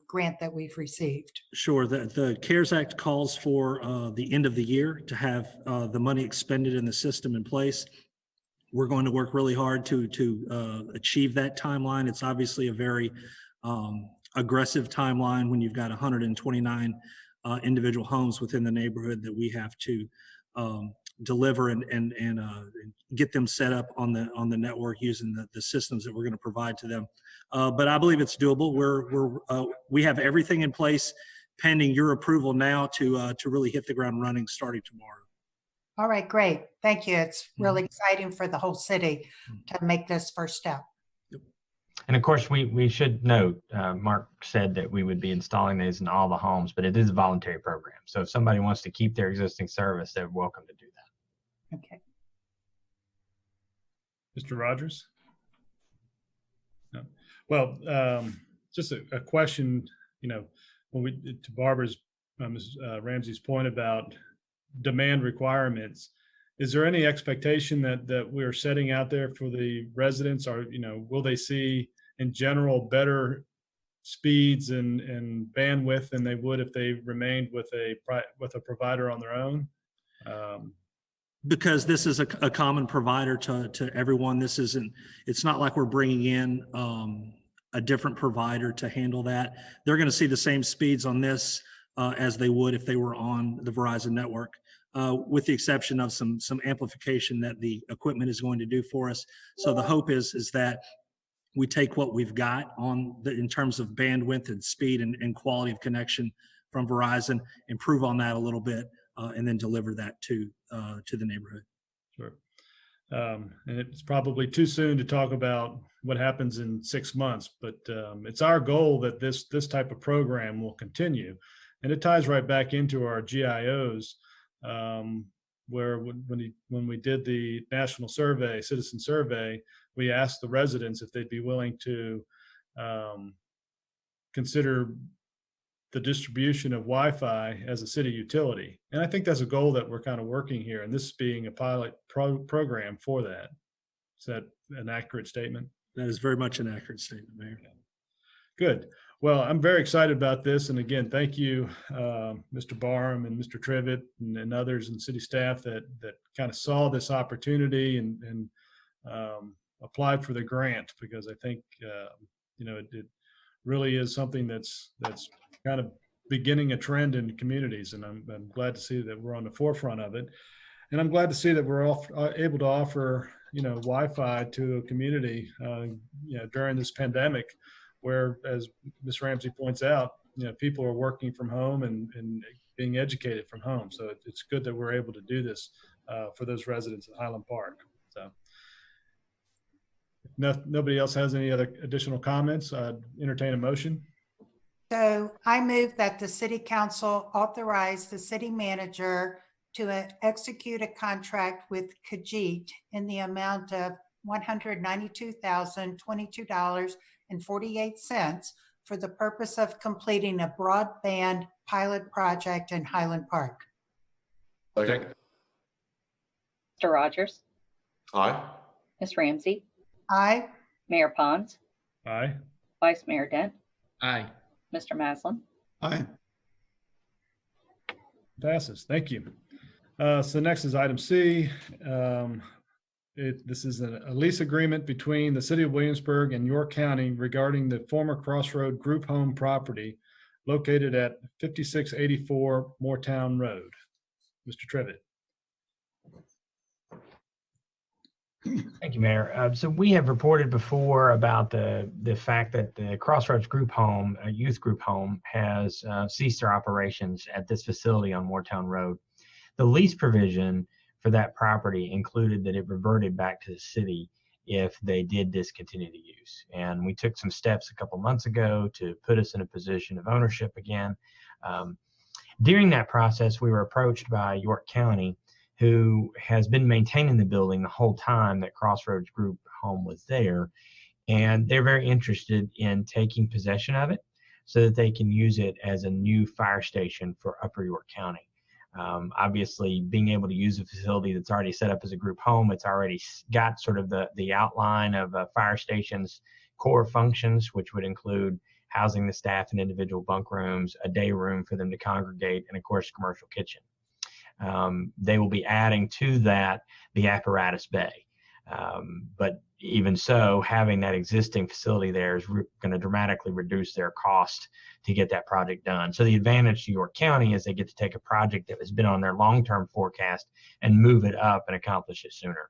grant that we've received? Sure. The CARES Act calls for the end of the year to have the money expended in the system in place. We're going to work really hard to achieve that timeline. It's obviously a very aggressive timeline when you've got 129 individual homes within the neighborhood that we have to deliver and get them set up on the network using the systems that we're going to provide to them. But I believe it's doable. We have everything in place pending your approval now to really hit the ground running starting tomorrow. All right, great. Thank you. It's really exciting for the whole city to make this first step. And of course, we should note, Mark said that we would be installing these in all the homes, but it is a voluntary program. So if somebody wants to keep their existing service, they're welcome to do that. Okay. Mr. Rogers? No. Well, just a question, when to Barbara's, Ms. Ramsey's point about demand requirements, is there any expectation that we're setting out there for the residents? Or, will they see in general better speeds and bandwidth than they would if they remained with a provider on their own? Because this is a common provider to everyone. It's not like we're bringing in a different provider to handle that. They're going to see the same speeds on this as they would if they were on the Verizon network, with the exception of some amplification that the equipment is going to do for us. So the hope is that we take what we've got in terms of bandwidth and speed and quality of connection from Verizon, improve on that a little bit, and then deliver that to the neighborhood. Sure. And it's probably too soon to talk about what happens in 6 months, but it's our goal that this type of program will continue. And it ties right back into our GIOs, where when we did the national survey, citizen survey, we asked the residents if they'd be willing to consider the distribution of Wi-Fi as a city utility. And I think that's a goal that we're kind of working here, and this being a pilot program for that. Is that an accurate statement? That is very much an accurate statement, Mayor. Good. Well, I'm very excited about this. And again, thank you, Mr. Barham and Mr. Trivett and others and city staff that kind of saw this opportunity and applied for the grant, because I think, it really is something that's kind of beginning a trend in communities. And I'm glad to see that we're on the forefront of it. And I'm glad to see that we're able to offer, Wi-Fi to a community, during this pandemic, where, as Ms. Ramsey points out, people are working from home and being educated from home. So it's good that we're able to do this for those residents at Highland Park. So if nobody else has any other additional comments, I'd entertain a motion. So I move that the city council authorize the city manager to execute a contract with Kajeet in the amount of $192,022.48 for the purpose of completing a broadband pilot project in Highland Park. Second. Mr. Rogers, Aye. Ms. Ramsey, Aye. Mayor Pons, Aye. Vice Mayor Dent, Aye. Mr. Maslin. Aye. Passes. Thank you. So next is item C. This is a lease agreement between the city of Williamsburg and York County regarding the former Crossroad Group Home property located at 5684 Moortown Road. Mr. Trivett. Thank you, Mayor. So we have reported before about the fact that the Crossroads Group Home, a youth group home, has ceased their operations at this facility on Moortown Road. The lease provision for that property included that it reverted back to the city if they did discontinue the use. And we took some steps a couple months ago to put us in a position of ownership again. During that process, we were approached by York County, who has been maintaining the building the whole time that Crossroads Group Home was there. And they're very interested in taking possession of it so that they can use it as a new fire station for Upper York County. Obviously, being able to use a facility that's already set up as a group home, it's already got sort of the outline of a fire station's core functions, which would include housing the staff in individual bunk rooms, a day room for them to congregate, and of course, a commercial kitchen. They will be adding to that the apparatus bay. But even so, having that existing facility there is going to dramatically reduce their cost to get that project done. So the advantage to York County is they get to take a project that has been on their long-term forecast and move it up and accomplish it sooner.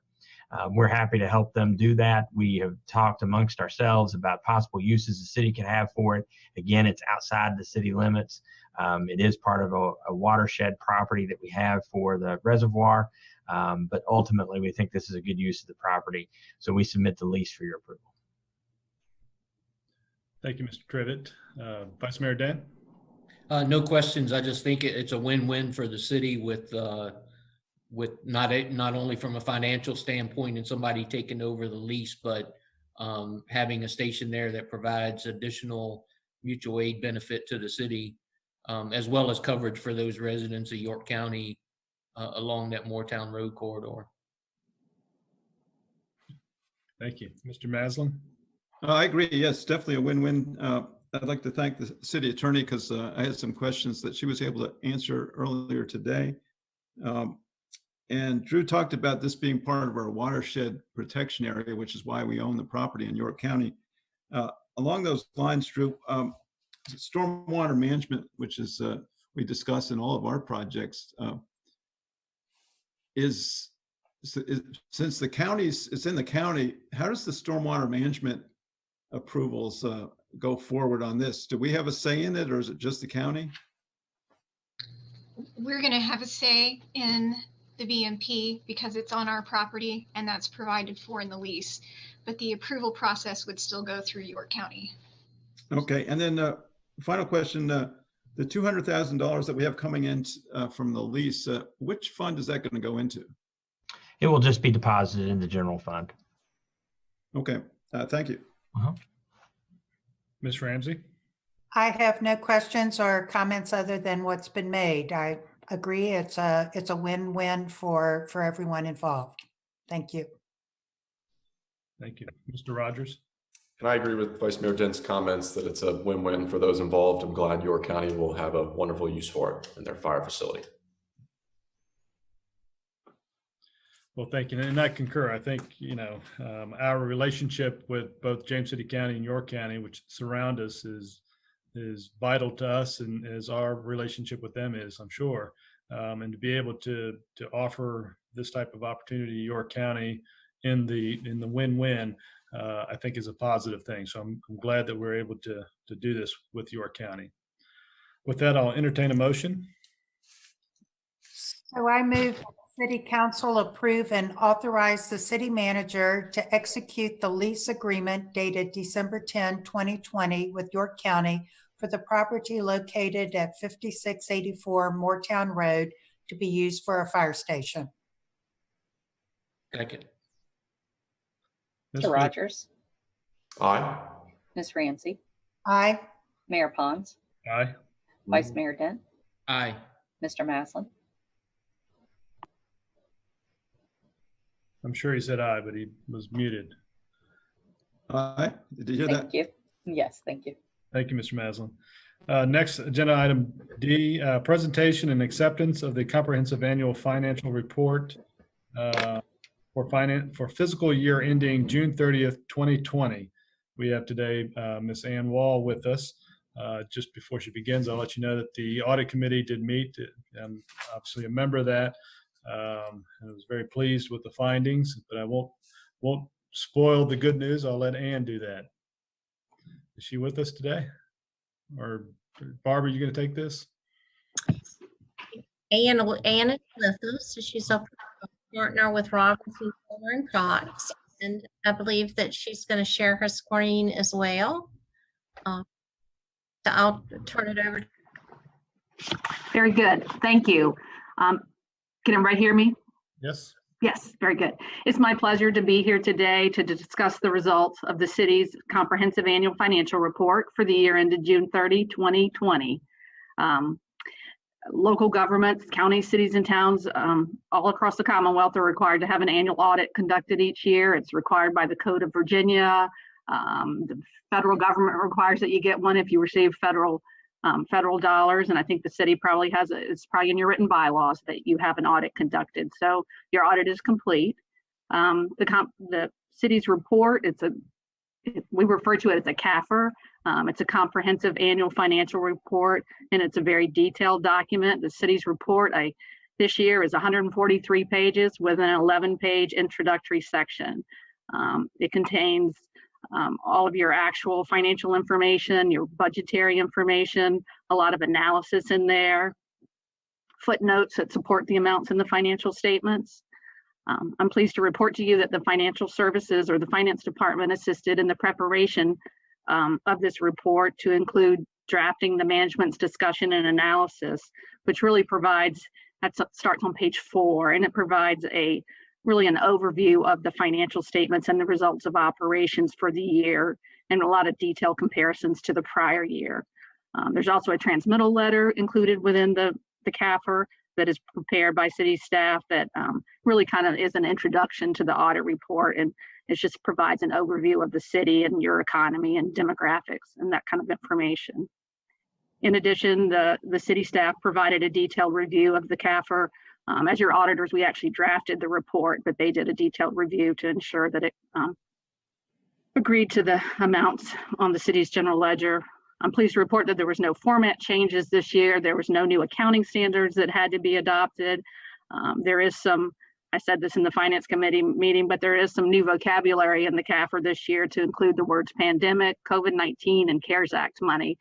We're happy to help them do that. We have talked amongst ourselves about possible uses the city can have for it. Again, it's outside the city limits. It is part of a watershed property that we have for the reservoir. But ultimately, we think this is a good use of the property. So we submit the lease for your approval. Thank you, Mr. Trivett. Vice Mayor Dent. No questions. I just think it's a win-win for the city with not only from a financial standpoint and somebody taking over the lease, but having a station there that provides additional mutual aid benefit to the city, as well as coverage for those residents of York County along that Moortown Road corridor. Thank you. Mr. Maslin. I agree. Yes, definitely a win-win. I'd like to thank the city attorney because I had some questions that she was able to answer earlier today. And Drew talked about this being part of our watershed protection area, which is why we own the property in York County. Along those lines, Drew, stormwater management, which is we discuss in all of our projects. Since the county's, it's in the county, how does the stormwater management approvals go forward on this? Do we have a say in it, or is it just the county? We're going to have a say in the BMP because it's on our property and that's provided for in the lease. But the approval process would still go through York County. Okay, and then final question, the $200,000 that we have coming in from the lease, which fund is that going to go into? It will just be deposited in the general fund. Okay, thank you. Ms. Ramsey? I have no questions or comments other than what's been made. I agree. It's a win-win for everyone involved. Thank you. Thank you. Mr. Rogers? And I agree with Vice Mayor Dent's comments that it's a win-win for those involved. I'm glad York County will have a wonderful use for it in their fire facility. Well, thank you. And I concur. I think, our relationship with both James City County and York County, which surround us, is vital to us, and as our relationship with them is, I'm sure. And to be able to offer this type of opportunity to York County in the win-win, I think is a positive thing. So I'm glad that we're able to do this with York County. With that, I'll entertain a motion. So I move City Council approve and authorize the city manager to execute the lease agreement dated December 10, 2020 with York County for the property located at 5684 Moortown Road to be used for a fire station. Second. Mr. Rogers, Aye. Ms. Ramsey, Aye. Mayor Pons, Aye. Vice Mayor Dent, Aye. Mr. Maslin. I'm sure he said aye, but he was muted. Aye, did you hear that? Thank you. Yes, thank you. Thank you, Mr. Maslin. Next agenda item D, presentation and acceptance of the comprehensive annual financial report for fiscal year ending June 30th, 2020. We have today Ms. Ann Wall with us. Just before she begins, I'll let you know that the audit committee did meet. I'm obviously a member of that. I was very pleased with the findings, but I won't spoil the good news. I'll let Ann do that. Is she with us today? Or Barbara, you going to take this? Ann is with us. She's a partner with Robinson and Cox, and I believe that she's going to share her screen as well. So I'll turn it over. Very good. Thank you. Can everybody hear me? Yes. Yes, very good. It's my pleasure to be here today to discuss the results of the city's comprehensive annual financial report for the year ended June 30, 2020. Local governments, counties, cities, and towns all across the Commonwealth are required to have an annual audit conducted each year. It's required by the Code of Virginia. The federal government requires that you get one if you receive federal dollars, and I think the city probably has it's probably in your written bylaws that you have an audit conducted. So your audit is complete. The city's report, we refer to it as a CAFR. It's a comprehensive annual financial report, and it's a very detailed document. The city's report this year is 143 pages with an 11-page introductory section. It contains all of your actual financial information, your budgetary information, a lot of analysis in there, footnotes that support the amounts in the financial statements. I'm pleased to report to you that the financial services or the finance department assisted in the preparation of this report to include drafting the management's discussion and analysis, which really provides, that starts on page 4, and it provides really an overview of the financial statements and the results of operations for the year, and a lot of detailed comparisons to the prior year. There's also a transmittal letter included within the CAFR that is prepared by city staff that really kind of is an introduction to the audit report, and it just provides an overview of the city and your economy and demographics and that kind of information. In addition, the city staff provided a detailed review of the CAFR. As your auditors, we actually drafted the report, but they did a detailed review to ensure that it agreed to the amounts on the city's general ledger. I'm pleased to report that there was no format changes this year. There was no new accounting standards that had to be adopted. There is some, I said this in the Finance Committee meeting, but there is some new vocabulary in the CAFR this year to include the words pandemic, COVID-19, and CARES Act money.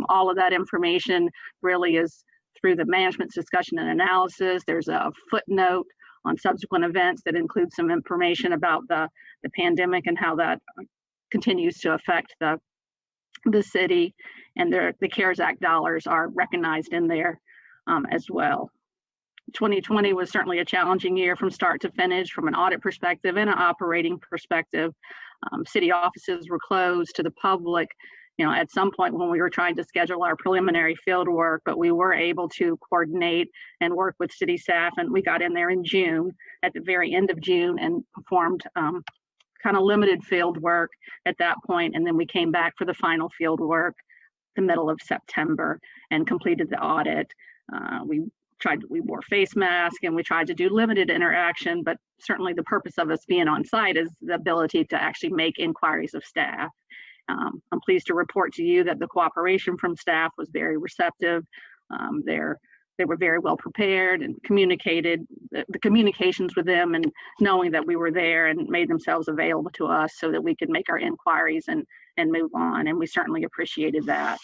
All of that information really is through the management's discussion and analysis. There's a footnote on subsequent events that includes some information about the pandemic and how that continues to affect the city, and the CARES Act dollars are recognized in there as well. 2020 was certainly a challenging year from start to finish from an audit perspective and an operating perspective. City offices were closed to the public, at some point when we were trying to schedule our preliminary field work, but we were able to coordinate and work with city staff, and we got in there in June, at the very end of June, and performed kind of limited field work at that point, and then we came back for the final field work the middle of September and completed the audit. We wore face masks and we tried to do limited interaction, but certainly the purpose of us being on site is the ability to actually make inquiries of staff. I'm pleased to report to you that the cooperation from staff was very receptive. They were very well prepared and communicated, the communications with them, and knowing that we were there and made themselves available to us so that we could make our inquiries and move on. And we certainly appreciated that.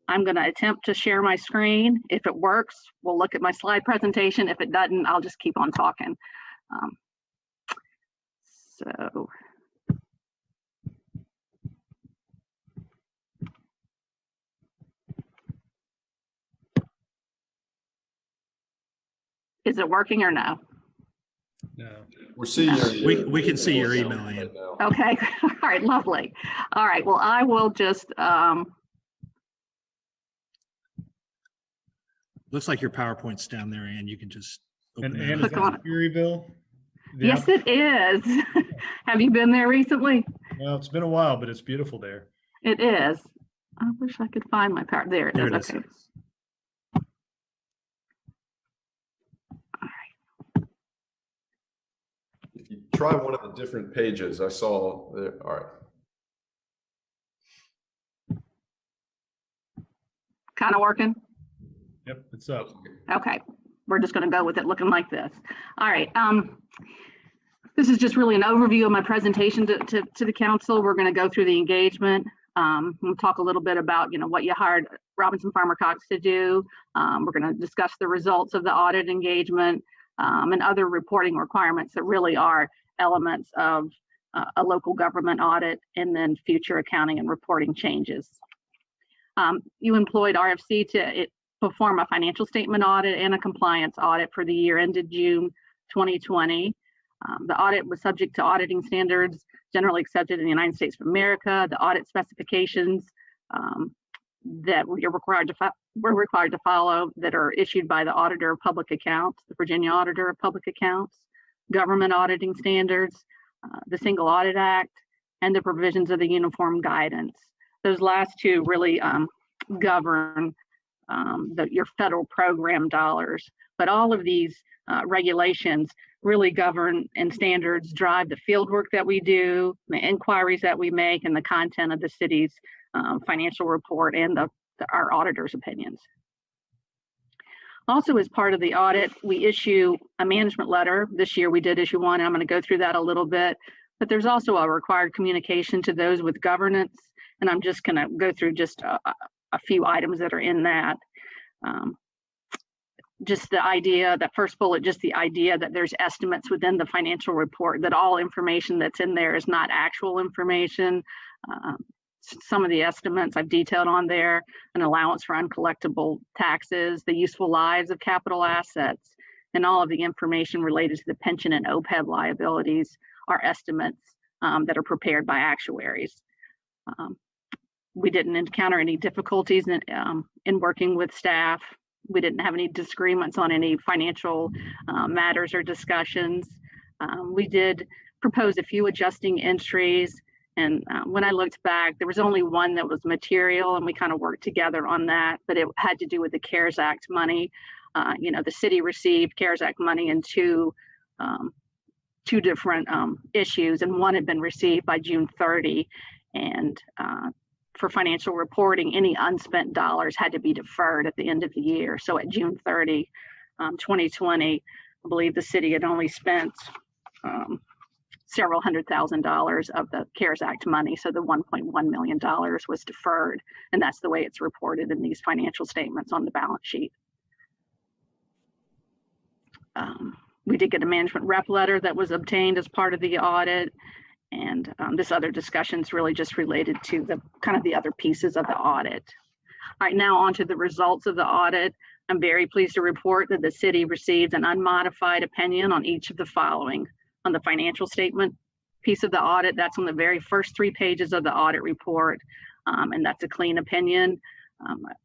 I'm going to attempt to share my screen. If it works, we'll look at my slide presentation. If it doesn't, I'll just keep on talking. Is it working or no? No. We're seeing We can see your email, Ann. Okay. All right. Lovely. All right. Well, I will just. Looks like your PowerPoint's down there, Ann. You can just open And that is up. that Eerieville? Yes, it is. Have you been there recently? Well, it's been a while, but it's beautiful there. It is. I wish I could find my power. There it is. Okay. If you try one of the different pages, I saw there. All right. Kind of working? Yep, it's up. Okay. We're just going to go with it looking like this. All right. This is just really an overview of my presentation to the council. We're going to go through the engagement. We'll talk a little bit about, what you hired Robinson Farmer Cox to do. We're going to discuss the results of the audit engagement and other reporting requirements that really are elements of a local government audit, and then future accounting and reporting changes. You employed RFC to perform a financial statement audit and a compliance audit for the year ended June 2020. The audit was subject to auditing standards generally accepted in the United States of America, the audit specifications that we're required to follow that are issued by the Auditor of Public Accounts, the Virginia Auditor of Public Accounts, government auditing standards, the Single Audit Act, and the provisions of the Uniform Guidance. Those last two really govern your federal program dollars, but all of these regulations really govern, and standards drive the field work that we do, the inquiries that we make, and the content of the city's financial report and our auditor's opinions. Also, as part of the audit, we issue a management letter. This year we did issue one, and I'm going to go through that a little bit, but there's also a required communication to those with governance, and I'm just going to go through just a few items that are in that. Just the idea, that first bullet, just the idea that there's estimates within the financial report, that all information that's in there is not actual information. Some of the estimates I've detailed on there: an allowance for uncollectible taxes, the useful lives of capital assets, and all of the information related to the pension and OPEB liabilities are estimates that are prepared by actuaries. We didn't encounter any difficulties in working with staff. We didn't have any disagreements on any financial matters or discussions. We did propose a few adjusting entries, and when I looked back, there was only one that was material, and we kind of worked together on that, but it had to do with the CARES Act money. The city received CARES Act money in two different issues, and one had been received by June 30, and for financial reporting, any unspent dollars had to be deferred at the end of the year. So at June 30, 2020, I believe the city had only spent several $100,000 of the CARES Act money. So the $1.1 million was deferred. And that's the way it's reported in these financial statements on the balance sheet. We did get a management rep letter that was obtained as part of the audit. And this other discussion is really just related to the kind of the other pieces of the audit. All right, now on to the results of the audit. I'm very pleased to report that the city received an unmodified opinion on each of the following. On the financial statement piece of the audit, that's on the very first 3 pages of the audit report, and that's a clean opinion.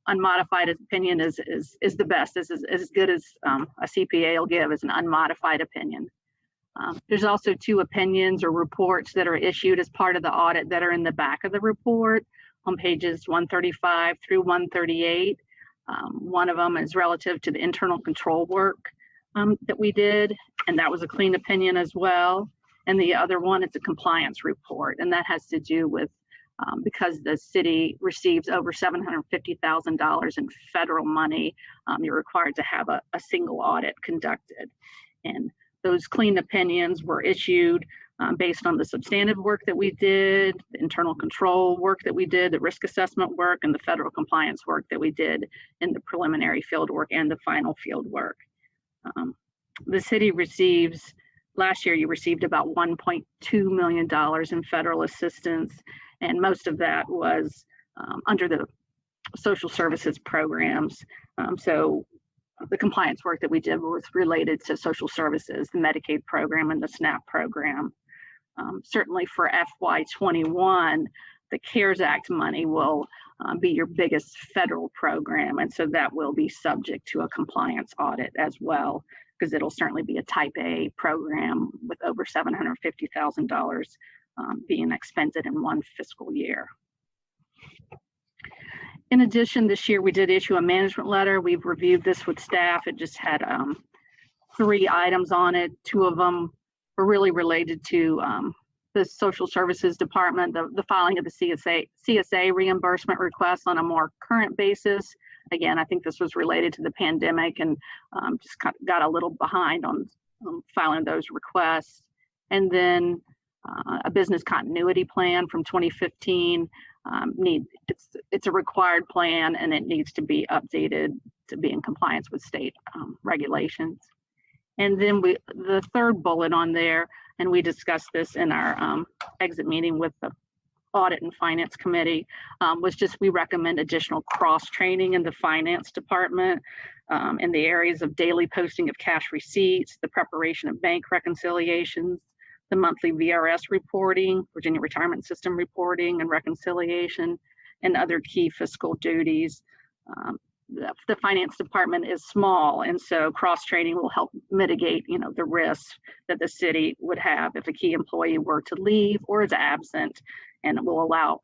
Unmodified opinion is the best. This is as good as a CPA will give, as an unmodified opinion. There's also 2 opinions or reports that are issued as part of the audit that are in the back of the report on pages 135 through 138. One of them is relative to the internal control work that we did, and that was a clean opinion as well. And the other one is a compliance report, and that has to do with because the city receives over $750,000 in federal money, you're required to have a single audit conducted. And those clean opinions were issued based on the substantive work that we did, the internal control work that we did, the risk assessment work, and the federal compliance work that we did in the preliminary field work and the final field work. The city receives, last year you received about $1.2 million in federal assistance, and most of that was under the social services programs. So the compliance work that we did was related to social services, the Medicaid program and the SNAP program. Certainly for FY21, the CARES Act money will be your biggest federal program. And so that will be subject to a compliance audit as well, because it'll certainly be a type A program with over $750,000 being expended in one fiscal year. In addition, this year we did issue a management letter. We've reviewed this with staff. It just had 3 items on it. 2 of them were really related to the Social Services Department, the filing of the CSA reimbursement requests on a more current basis. Again, I think this was related to the pandemic and just got a little behind on filing those requests. And then a business continuity plan from 2015. It's a required plan, and it needs to be updated to be in compliance with state regulations. And then the third bullet on there, and we discussed this in our exit meeting with the Audit and Finance Committee, was just we recommend additional cross-training in the Finance Department in the areas of daily posting of cash receipts, the preparation of bank reconciliations, the monthly VRS reporting, Virginia Retirement System reporting and reconciliation, and other key fiscal duties. The finance department is small, and so cross-training will help mitigate, the risks that the city would have if a key employee were to leave or is absent, and it will allow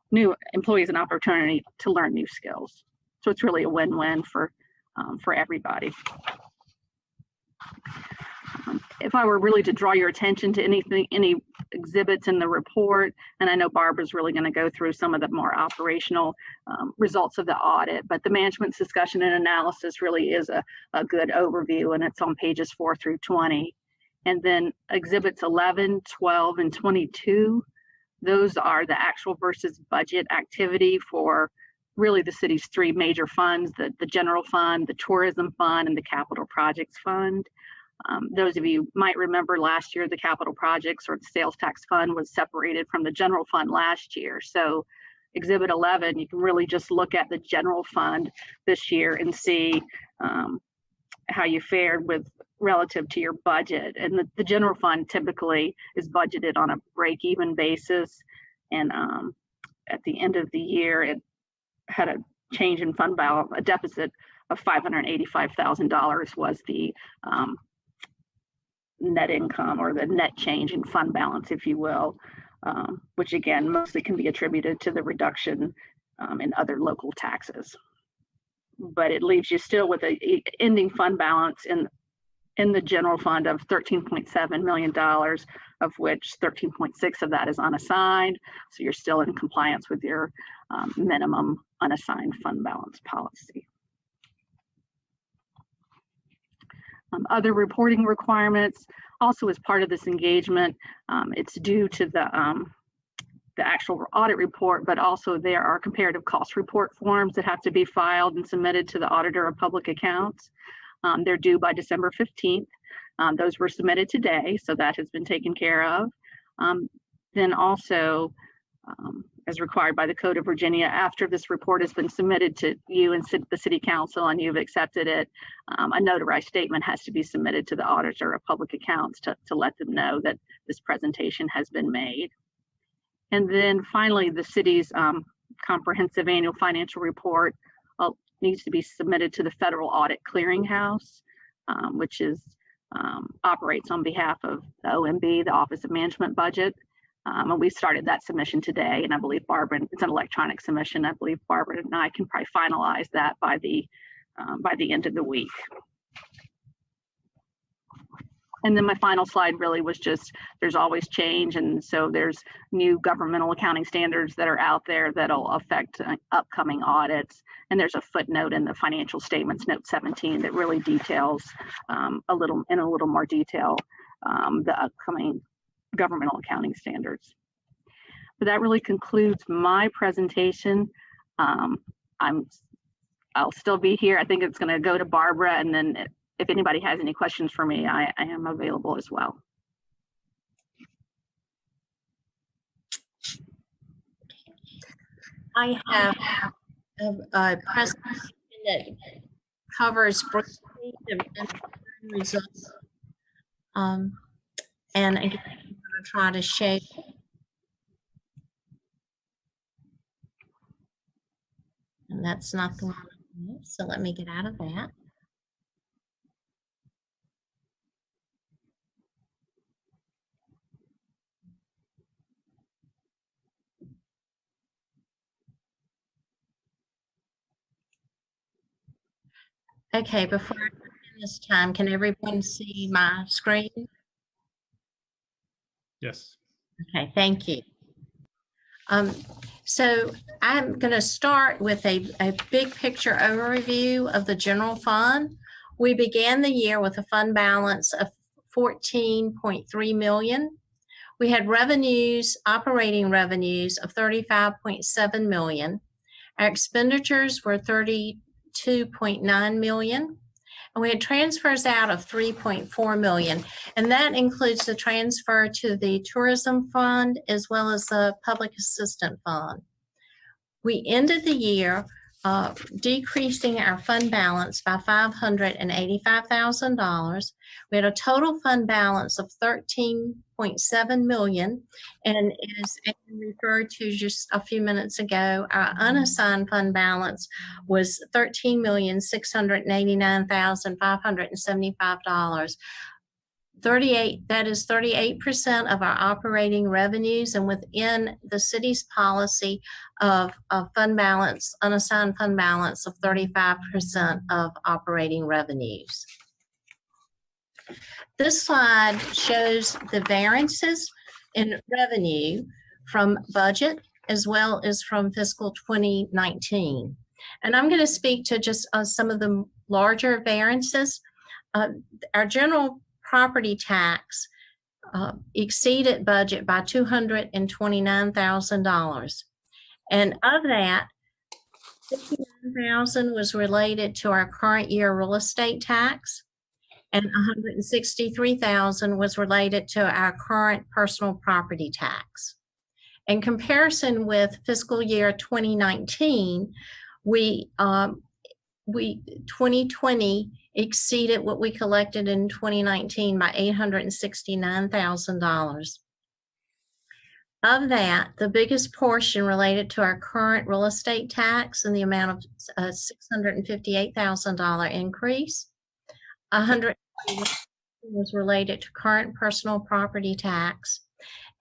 new employees an opportunity to learn new skills. So it's really a win-win for everybody. If I were really to draw your attention to any exhibits in the report, and I know Barbara's really going to go through some of the more operational results of the audit, but the management's discussion and analysis really is a good overview, and it's on pages 4 through 20. And then exhibits 11, 12, and 22, those are the actual versus budget activity for really the city's 3 major funds, the general fund, the tourism fund, and the capital projects fund. Those of you might remember last year, the capital projects or the sales tax fund was separated from the general fund last year. So exhibit 11, you can really just look at the general fund this year and see how you fared with relative to your budget. And the general fund typically is budgeted on a break-even basis. And at the end of the year, it had a change in fund balance, a deficit of $585,000 was the net income, or the net change in fund balance, if you will, which again mostly can be attributed to the reduction in other local taxes. But it leaves you still with a ending fund balance in in the general fund of $13.7 million, of which 13.6 of that is unassigned. So you're still in compliance with your minimum unassigned fund balance policy. Other reporting requirements, also as part of this engagement, it's due to the actual audit report, but also there are comparative cost report forms that have to be filed and submitted to the Auditor of Public Accounts. They're due by December 15th. Those were submitted today, so that has been taken care of. Then also, as required by the Code of Virginia, after this report has been submitted to you and the City Council and you've accepted it, a notarized statement has to be submitted to the Auditor of Public Accounts to let them know that this presentation has been made. And then finally, the city's comprehensive annual financial report needs to be submitted to the Federal Audit Clearinghouse, which operates on behalf of the OMB, the Office of Management Budget. And we started that submission today, and I believe Barbara, it's an electronic submission. I believe Barbara and I can probably finalize that by the end of the week. And then my final slide really was just, there's always change. And so there's new governmental accounting standards that are out there that'll affect upcoming audits. And there's a footnote in the financial statements, note 17, that really details in a little more detail the upcoming governmental accounting standards. But that really concludes my presentation. I'll still be here. I think it's going to go to Barbara, and then if anybody has any questions for me, I am available as well. I have a presentation that covers briefly the results. And again, I'm going to try to show. And that's not the one. So let me get out of that. Okay, before I begin this time, can everyone see my screen? Yes. Okay, thank you. So I'm going to start with a big picture overview of the general fund. We began the year with a fund balance of $14.3 million. We had revenues, operating revenues of $35.7 million. Our expenditures were $32.9 million. And we had transfers out of $3.4 million. And that includes the transfer to the tourism fund as well as the public assistance fund. We ended the year decreasing our fund balance by $585,000. We had a total fund balance of $13.7 million. And as I referred to just a few minutes ago, our unassigned fund balance was $13,689,575. That is 38% of our operating revenues, and within the city's policy of fund balance, unassigned fund balance of 35% of operating revenues. This slide shows the variances in revenue from budget as well as from fiscal 2019. And I'm going to speak to just some of the larger variances. Our general property tax exceeded budget by $229,000. And of that, $59,000 was related to our current year real estate tax, and $163,000 was related to our current personal property tax. In comparison with fiscal year 2019, 2020 exceeded what we collected in 2019 by $869,000. Of that, the biggest portion related to our current real estate tax in the amount of $658,000 increase. $100,000 was related to current personal property tax,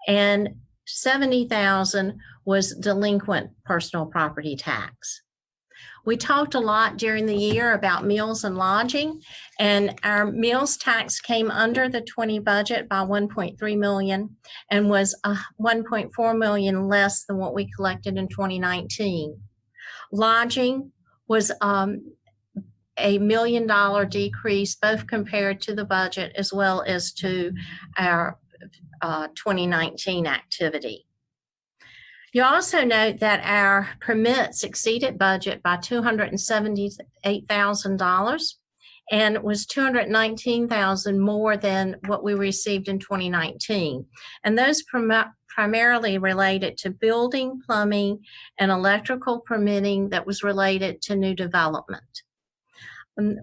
and $70,000 was delinquent personal property tax. We talked a lot during the year about meals and lodging, and our meals tax came under the 20 budget by 1.3 million and was 1.4 million less than what we collected in 2019. Lodging was $1 million decrease, both compared to the budget as well as to our 2019 activity. You also note that our permits exceeded budget by $278,000 and was $219,000 more than what we received in 2019. And those primarily related to building, plumbing, and electrical permitting that was related to new development.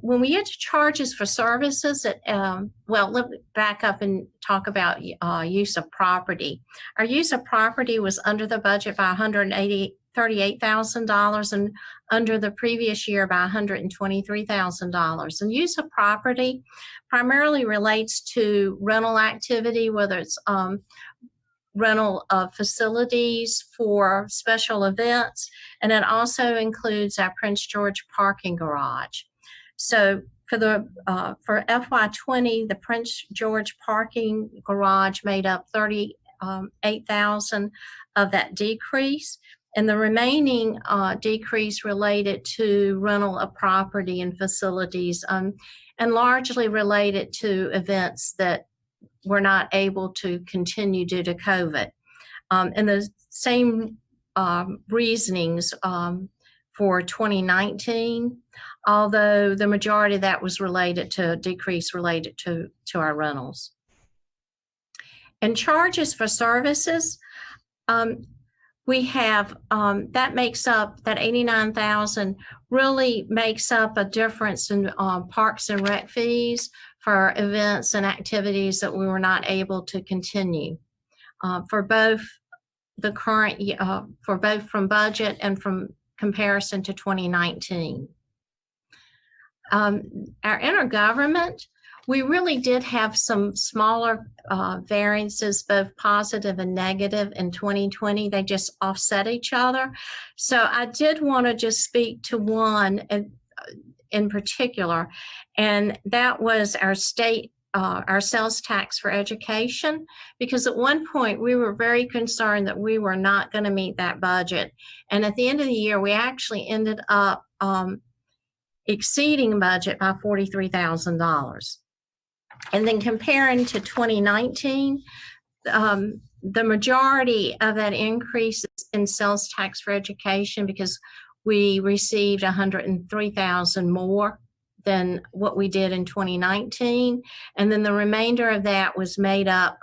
When we get to charges for services, well, let me back up and talk about use of property. Our use of property was under the budget by $138,000 and under the previous year by $123,000. And use of property primarily relates to rental activity, whether it's rental of facilities for special events, and it also includes our Prince George parking garage. So for FY20, the Prince George parking garage made up $38,000 of that decrease, and the remaining decrease related to rental of property and facilities, and largely related to events that were not able to continue due to COVID. And the same reasonings for 2019, although the majority of that was related to decrease related to our rentals. And charges for services, we have, that makes up, that $89,000 really makes up a difference in parks and rec fees for events and activities that we were not able to continue for both the current, for both from budget and from comparison to 2019. Our intergovernment, we really did have some smaller variances, both positive and negative in 2020. They just offset each other. So I did want to just speak to one in particular, and that was our state, our sales tax for education, because at one point we were very concerned that we were not going to meet that budget. And at the end of the year, we actually ended up exceeding budget by $43,000. And then comparing to 2019, the majority of that increase is in sales tax for education because we received $103,000 more than what we did in 2019. And then the remainder of that was made up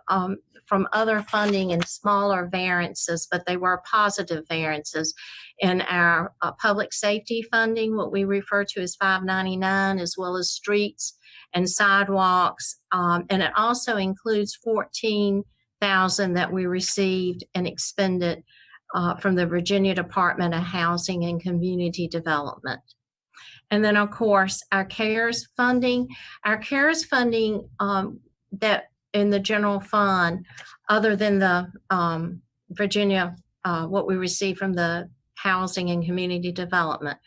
from other funding and smaller variances, but they were positive variances in our public safety funding, what we refer to as 599, as well as streets and sidewalks. And it also includes $14,000 that we received and expended from the Virginia Department of Housing and Community Development. And then, of course, our CARES funding. Our CARES funding that in the general fund, other than the Virginia, what we received from the Housing and Community Development,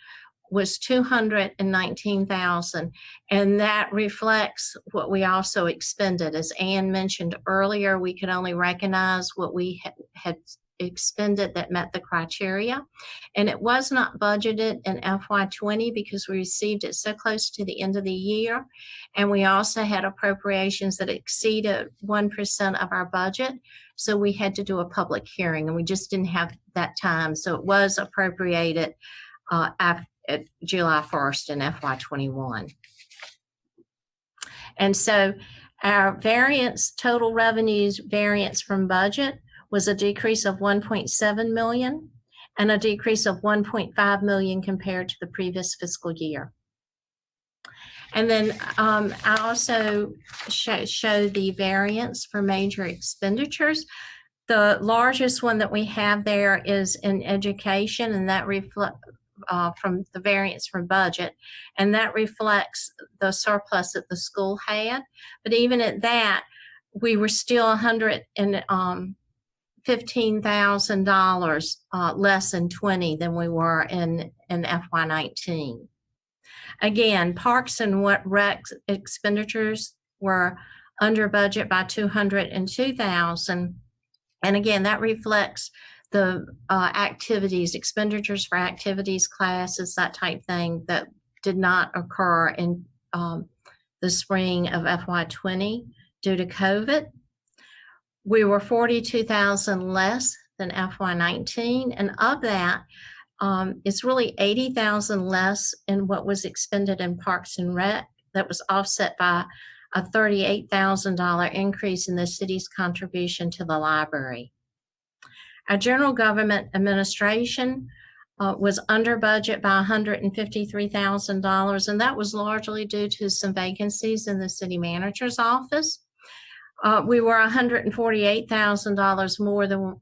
was $219,000, and that reflects what we also expended. As Ann mentioned earlier, we could only recognize what we had expended that met the criteria, and it was not budgeted in FY20 because we received it so close to the end of the year, and we also had appropriations that exceeded 1% of our budget, so we had to do a public hearing, and we just didn't have that time, so it was appropriated after July 1st in FY21. And so our variance, total revenues variance from budget was a decrease of 1.7 million and a decrease of 1.5 million compared to the previous fiscal year. And then I also show the variance for major expenditures. The largest one that we have there is in education, and that reflects from the variance from budget, and that reflects the surplus that the school had. But even at that, we were still $150,000 $15,000 less in 20 than we were in FY19. Again, parks and rec expenditures were under budget by $202,000. And again, that reflects the activities, expenditures for activities, classes, that type thing that did not occur in the spring of FY20 due to COVID. We were $42,000 less than FY19, and of that, it's really $80,000 less in what was expended in Parks and Rec. That was offset by a $38,000 increase in the city's contribution to the library. Our general government administration was under budget by $153,000, and that was largely due to some vacancies in the city manager's office. We were $148,000 more than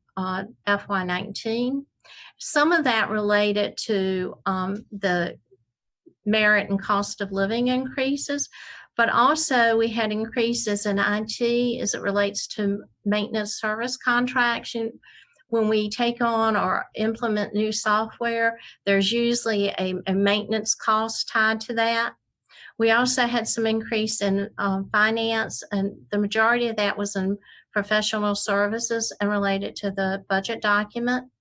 FY19. Some of that related to the merit and cost of living increases, but also we had increases in IT as it relates to maintenance service contracts. When we take on or implement new software, there's usually a maintenance cost tied to that. We also had some increase in finance, and the majority of that was in professional services and related to the budget document.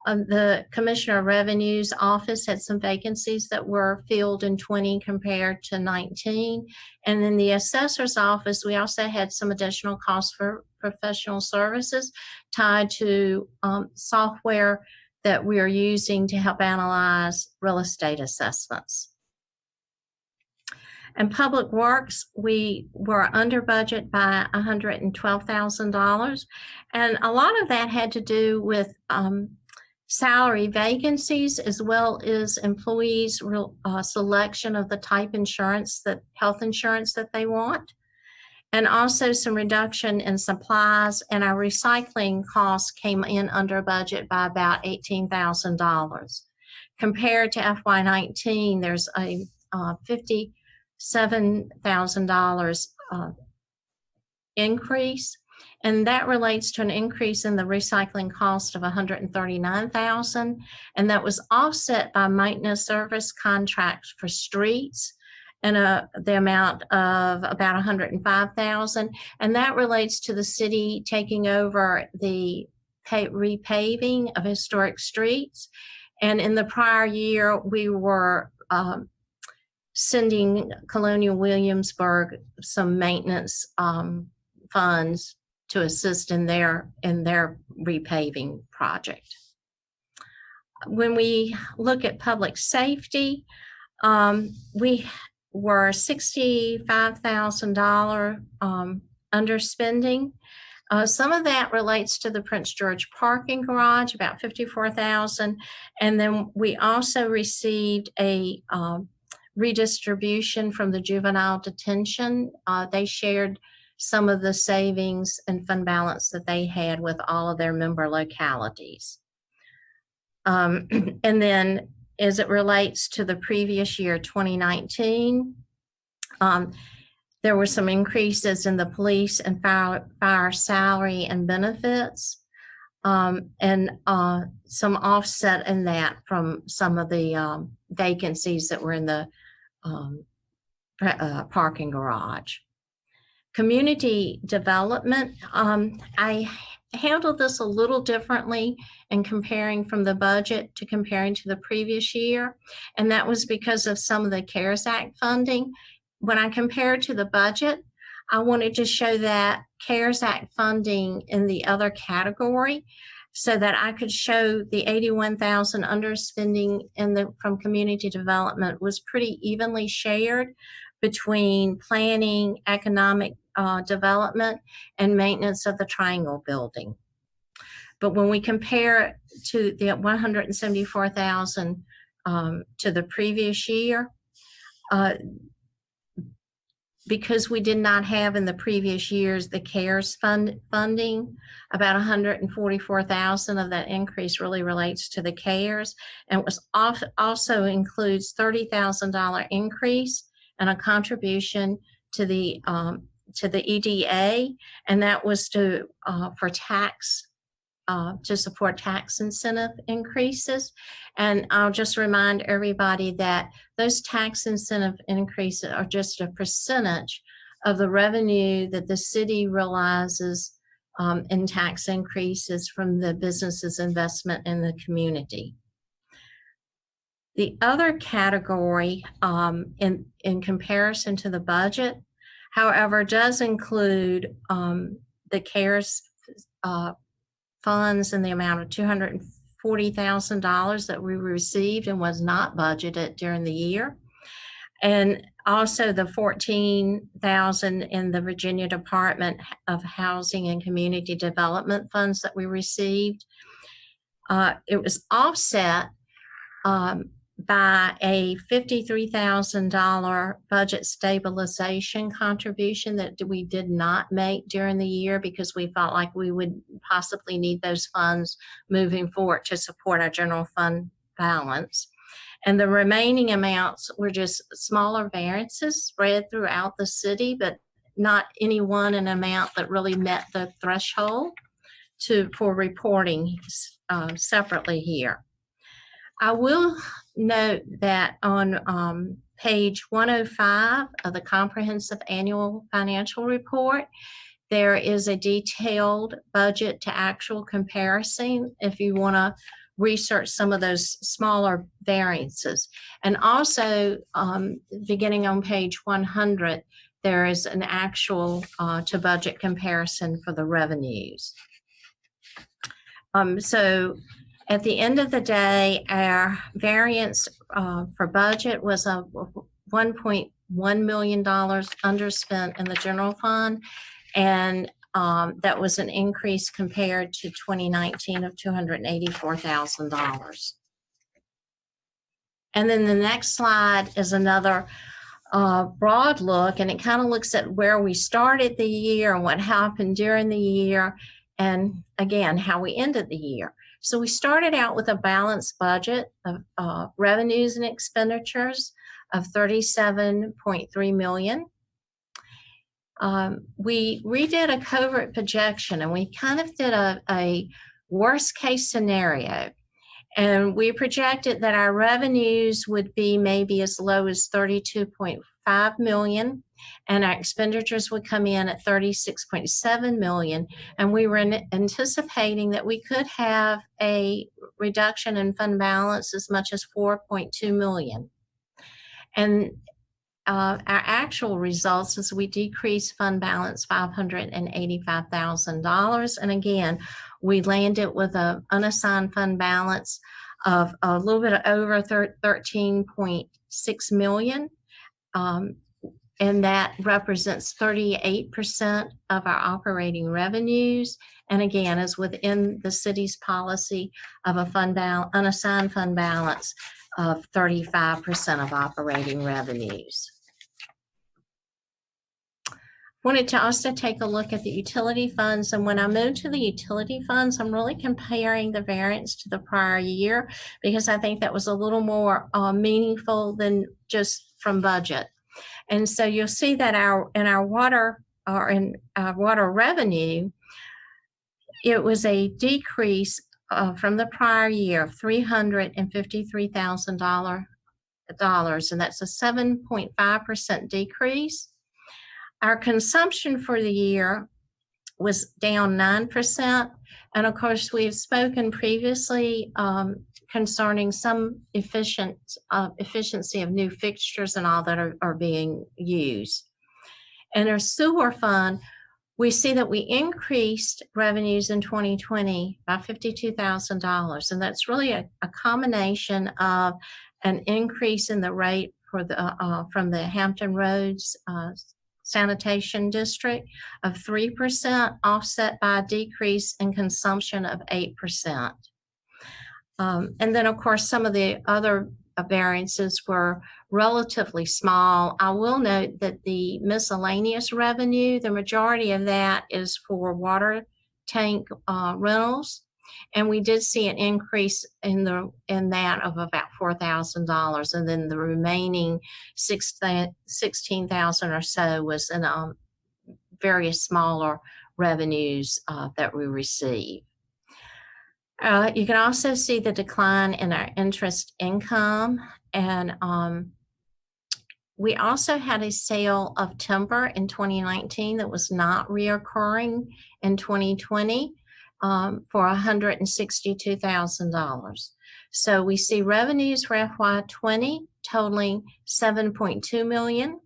The Commissioner of Revenue's office had some vacancies that were filled in 20 compared to 19. And in the assessor's office, we also had some additional costs for professional services tied to software that we are using to help analyze real estate assessments. In Public Works, we were under budget by $112,000. And a lot of that had to do with salary vacancies, as well as employees' selection of the type insurance, health insurance that they want, and also some reduction in supplies, and our recycling costs came in under budget by about $18,000. Compared to FY19, there's a $57,000 increase. And that relates to an increase in the recycling cost of $139,000, and that was offset by maintenance service contracts for streets and the amount of about $105,000, and that relates to the city taking over the repaving of historic streets. And in the prior year, we were sending Colonial Williamsburg some maintenance funds to assist in their repaving project. When we look at public safety, we were $65,000 underspending. Some of that relates to the Prince George parking garage, about $54,000, and then we also received a redistribution from the juvenile detention. They shared some of the savings and fund balance that they had with all of their member localities. And then as it relates to the previous year, 2019, there were some increases in the police and fire salary and benefits, and some offset in that from some of the vacancies that were in the parking garage. Community development, I handled this a little differently in comparing from the budget to comparing to the previous year, and that was because of some of the CARES Act funding. When I compared to the budget, I wanted to show that CARES Act funding in the other category so that I could show the $81,000 underspending from community development was pretty evenly shared between planning, economic development, and maintenance of the Triangle building. But when we compare to the $174,000 to the previous year, because we did not have in the previous years the CARES funding, about $144,000 of that increase really relates to the CARES, and it was also includes $30,000 increase and a contribution to the EDA, and that was for tax to support tax incentive increases. And I'll just remind everybody that those tax incentive increases are just a percentage of the revenue that the city realizes in tax increases from the business's investment in the community. The other category in comparison to the budget, however, does include the CARES funds in the amount of $240,000 that we received and was not budgeted during the year. And also the $14,000 in the Virginia Department of Housing and Community Development funds that we received. It was offset by a $53,000 budget stabilization contribution that we did not make during the year because we felt like we would possibly need those funds moving forward to support our general fund balance. And the remaining amounts were just smaller variances spread throughout the city, but not any one an amount that really met the threshold for reporting separately here. I will note that on page 105 of the Comprehensive Annual Financial Report, there is a detailed budget to actual comparison if you want to research some of those smaller variances. And also, beginning on page 100, there is an actual to budget comparison for the revenues. So at the end of the day, our variance for budget was a $1.1 million underspent in the general fund, and that was an increase compared to 2019 of $284,000. And then the next slide is another broad look, and it kind of looks at where we started the year and what happened during the year, and again, how we ended the year. So we started out with a balanced budget of revenues and expenditures of $37.3 million. We redid a covert projection, and we kind of did a worst case scenario. And we projected that our revenues would be maybe as low as $32.5 million, and our expenditures would come in at $36.7 million. And we were anticipating that we could have a reduction in fund balance as much as $4.2 million. And our actual results is we decreased fund balance $585,000. And again, we landed with an unassigned fund balance of a little bit over $13.6 million. And that represents 38% of our operating revenues. And again, is within the city's policy of a unassigned fund balance of 35% of operating revenues. Wanted to also take a look at the utility funds, and when I move to the utility funds, I'm really comparing the variance to the prior year because I think that was a little more meaningful than just from budget. And so you'll see that in our water revenue, it was a decrease from the prior year of $353,000, and that's a 7.5% decrease. Our consumption for the year was down 9. And of course, we've spoken previously concerning some efficiency of new fixtures and all that are being used. In our sewer fund, we see that we increased revenues in 2020 by $52,000. And that's really a combination of an increase in the rate for the from the Hampton Roads Sanitation District of 3%, offset by a decrease in consumption of 8%. And then, of course, some of the other variances were relatively small. I will note that the miscellaneous revenue, the majority of that is for water tank rentals. And we did see an increase in that of about $4,000, and then the remaining $16,000 or so was in various smaller revenues that we received. You can also see the decline in our interest income, and we also had a sale of timber in 2019 that was not reoccurring in 2020 for $162,000. So we see revenues for FY20 totaling $7.2 million,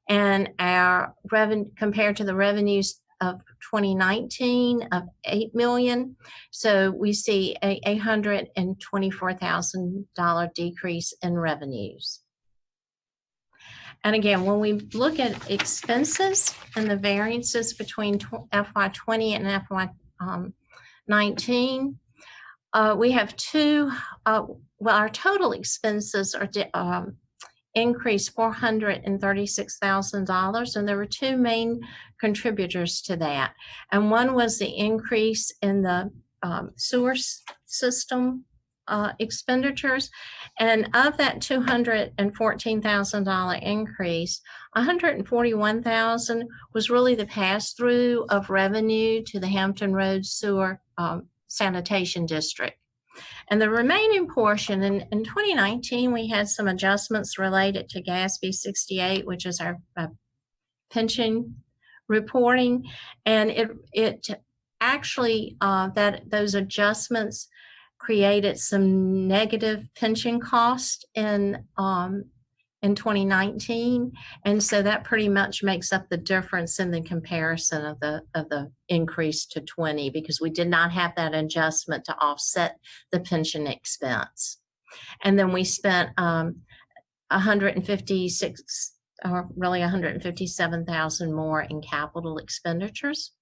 and our revenue compared to the revenues of 2019 of $8 million. So we see a $824,000 decrease in revenues. And again, when we look at expenses and the variances between FY20 and FY19, we have two, well, our total expenses are increased $436,000, and there were two main contributors to that. And one was the increase in the sewer system expenditures, and of that $214,000 increase, $141,000 was really the pass-through of revenue to the Hampton Road Sewer Sanitation District. And the remaining portion, in 2019, we had some adjustments related to GASB 68, which is our pension reporting, and it actually those adjustments created some negative pension cost in 2019, and so that pretty much makes up the difference in the comparison of the increase to 20, because we did not have that adjustment to offset the pension expense. And then we spent 156, or really 157,000 more in capital expenditures.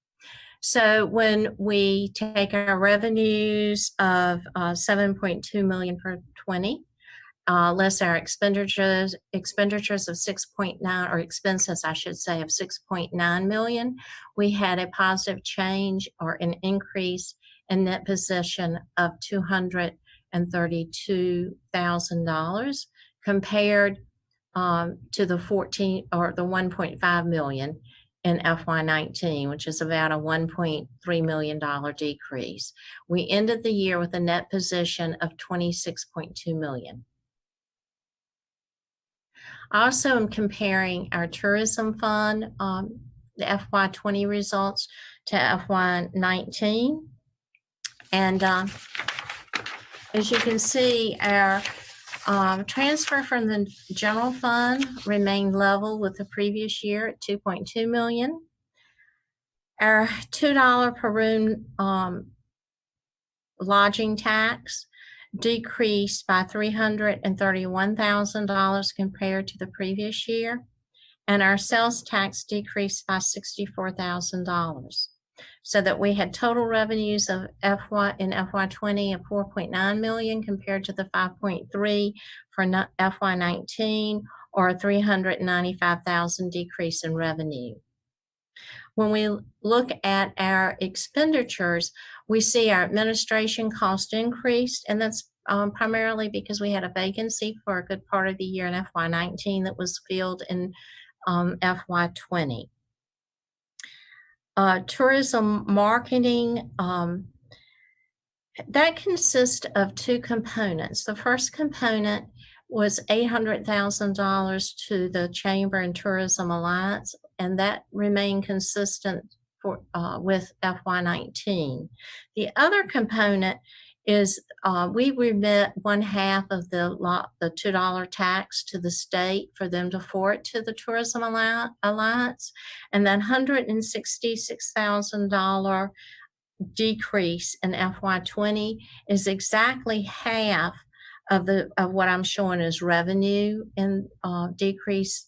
So when we take our revenues of $7.2 million for 20, less our expenditures of 6.9, or expenses, I should say, of 6.9 million, we had a positive change, or an increase in net position of $232,000 compared to the 1.5 million in FY19, which is about a $1.3 million decrease. We ended the year with a net position of $26.2 million. Also, I'm comparing our tourism fund, the FY20 results to FY19. And as you can see, our transfer from the general fund remained level with the previous year at $2.2 million. Our $2 per room lodging tax decreased by $331,000 compared to the previous year, and our sales tax decreased by $64,000. So that we had total revenues of FY20 of 4.9 million compared to the 5.3 for FY19, or a 395,000 decrease in revenue. When we look at our expenditures, we see our administration cost increased, and that's primarily because we had a vacancy for a good part of the year in FY19 that was filled in FY20. Tourism marketing, that consists of two components. The first component was $800,000 to the Chamber and Tourism Alliance, and that remained consistent for with FY19. The other component is we remit 1/2 of the $2 tax to the state for them to forward to the Tourism Alliance, and that $166,000 decrease in FY20 is exactly half of what I'm showing as revenue and decrease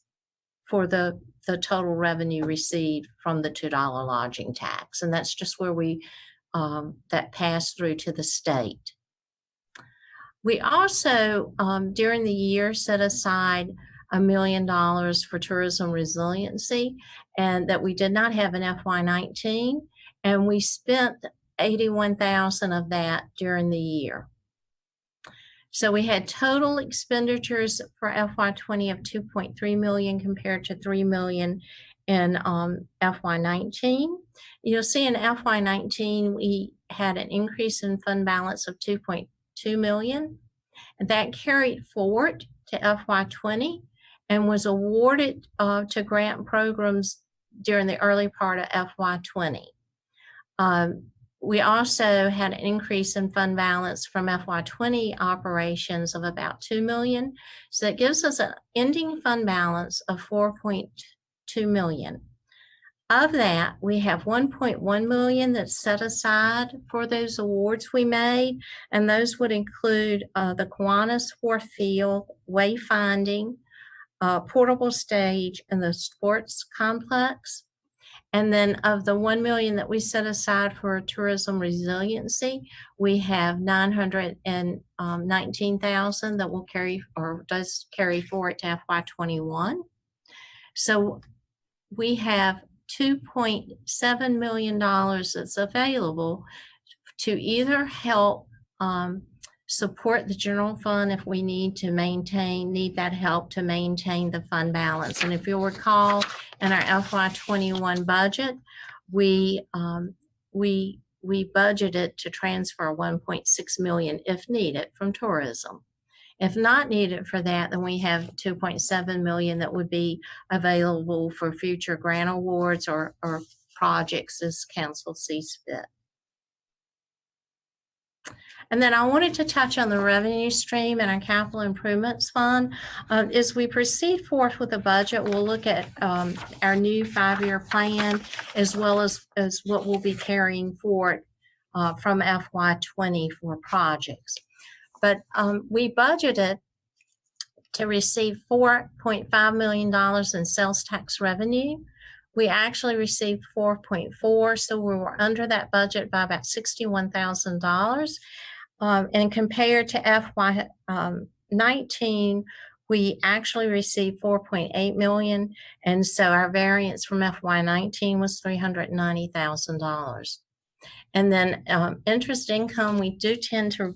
for the total revenue received from the $2 lodging tax, and that's just where we that pass through to the state. We also, during the year, set aside $1 million for tourism resiliency, and that we did not have in FY19, and we spent $81,000 of that during the year. So we had total expenditures for FY20 of 2.3 million compared to 3 million in FY19. You'll see in FY19 we had an increase in fund balance of 2.2 million. And that carried forward to FY20 and was awarded to grant programs during the early part of FY20. We also had an increase in fund balance from FY20 operations of about 2 million. So that gives us an ending fund balance of 4.2 million. Of that, we have 1.1 million that's set aside for those awards we made, and those would include the Kiwanis Fourth Field, wayfinding, portable stage, and the sports complex. And then of the 1 million that we set aside for tourism resiliency, we have 919,000 that will carry or does carry forward to FY21. So we have $2.7 million that's available to either help support the general fund if we need that help to maintain the fund balance. And if you'll recall, in our FY21 budget, we budgeted to transfer 1.6 million if needed from tourism. If not needed for that, then we have 2.7 million that would be available for future grant awards or projects as council sees fit. And then I wanted to touch on the revenue stream and our capital improvements fund. As we proceed forth with the budget, we'll look at our new 5-year plan as well as what we'll be carrying forward from FY20 for projects. But we budgeted to receive $4.5 million in sales tax revenue. We actually received 4.4, so we were under that budget by about $61,000. And compared to FY19, we actually received 4.8 million, and so our variance from FY19 was $390,000. And then interest income, we do tend to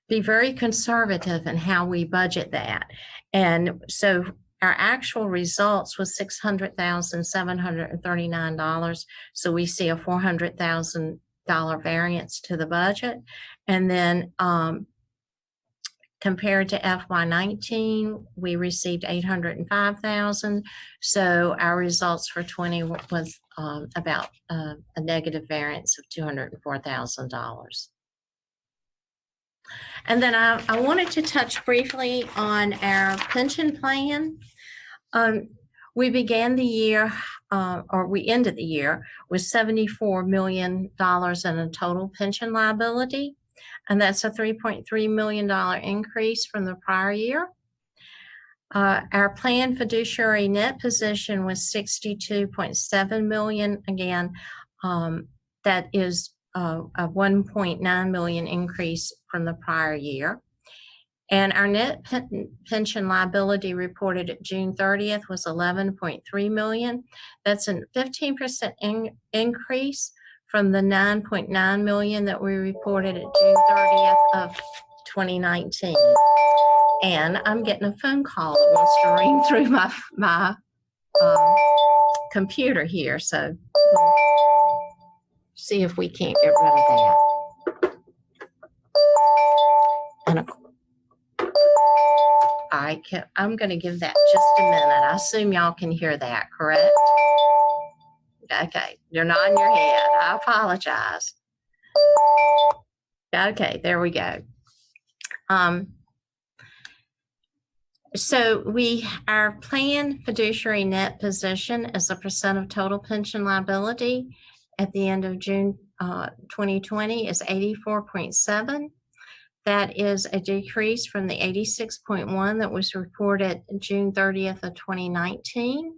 be very conservative in how we budget that. And so our actual results was $600,739. So we see a $400,000 variance to the budget. And then compared to FY19, we received $805,000. So our results for 20 was about a negative variance of $204,000. And then I wanted to touch briefly on our pension plan. We began the year, or we ended the year with $74 million in a total pension liability, and that's a $3.3 million increase from the prior year. Our planned fiduciary net position was $62.7 million. Again, that is a $1.9 million increase from the prior year. And our net pension liability reported at June 30th was $11.3 million. That's a 15% increase from the $9.9 million that we reported at June 30th of 2019. And I'm getting a phone call that wants to ring through my computer here. So we'll see if we can't get rid of that. And I'm going to give that just a minute. I assume y'all can hear that, correct? Okay, you're nodding your head. I apologize. Okay, there we go. So our planned fiduciary net position as a percent of total pension liability at the end of June 2020 is 84.7. That is a decrease from the 86.1 that was reported June 30th of 2019.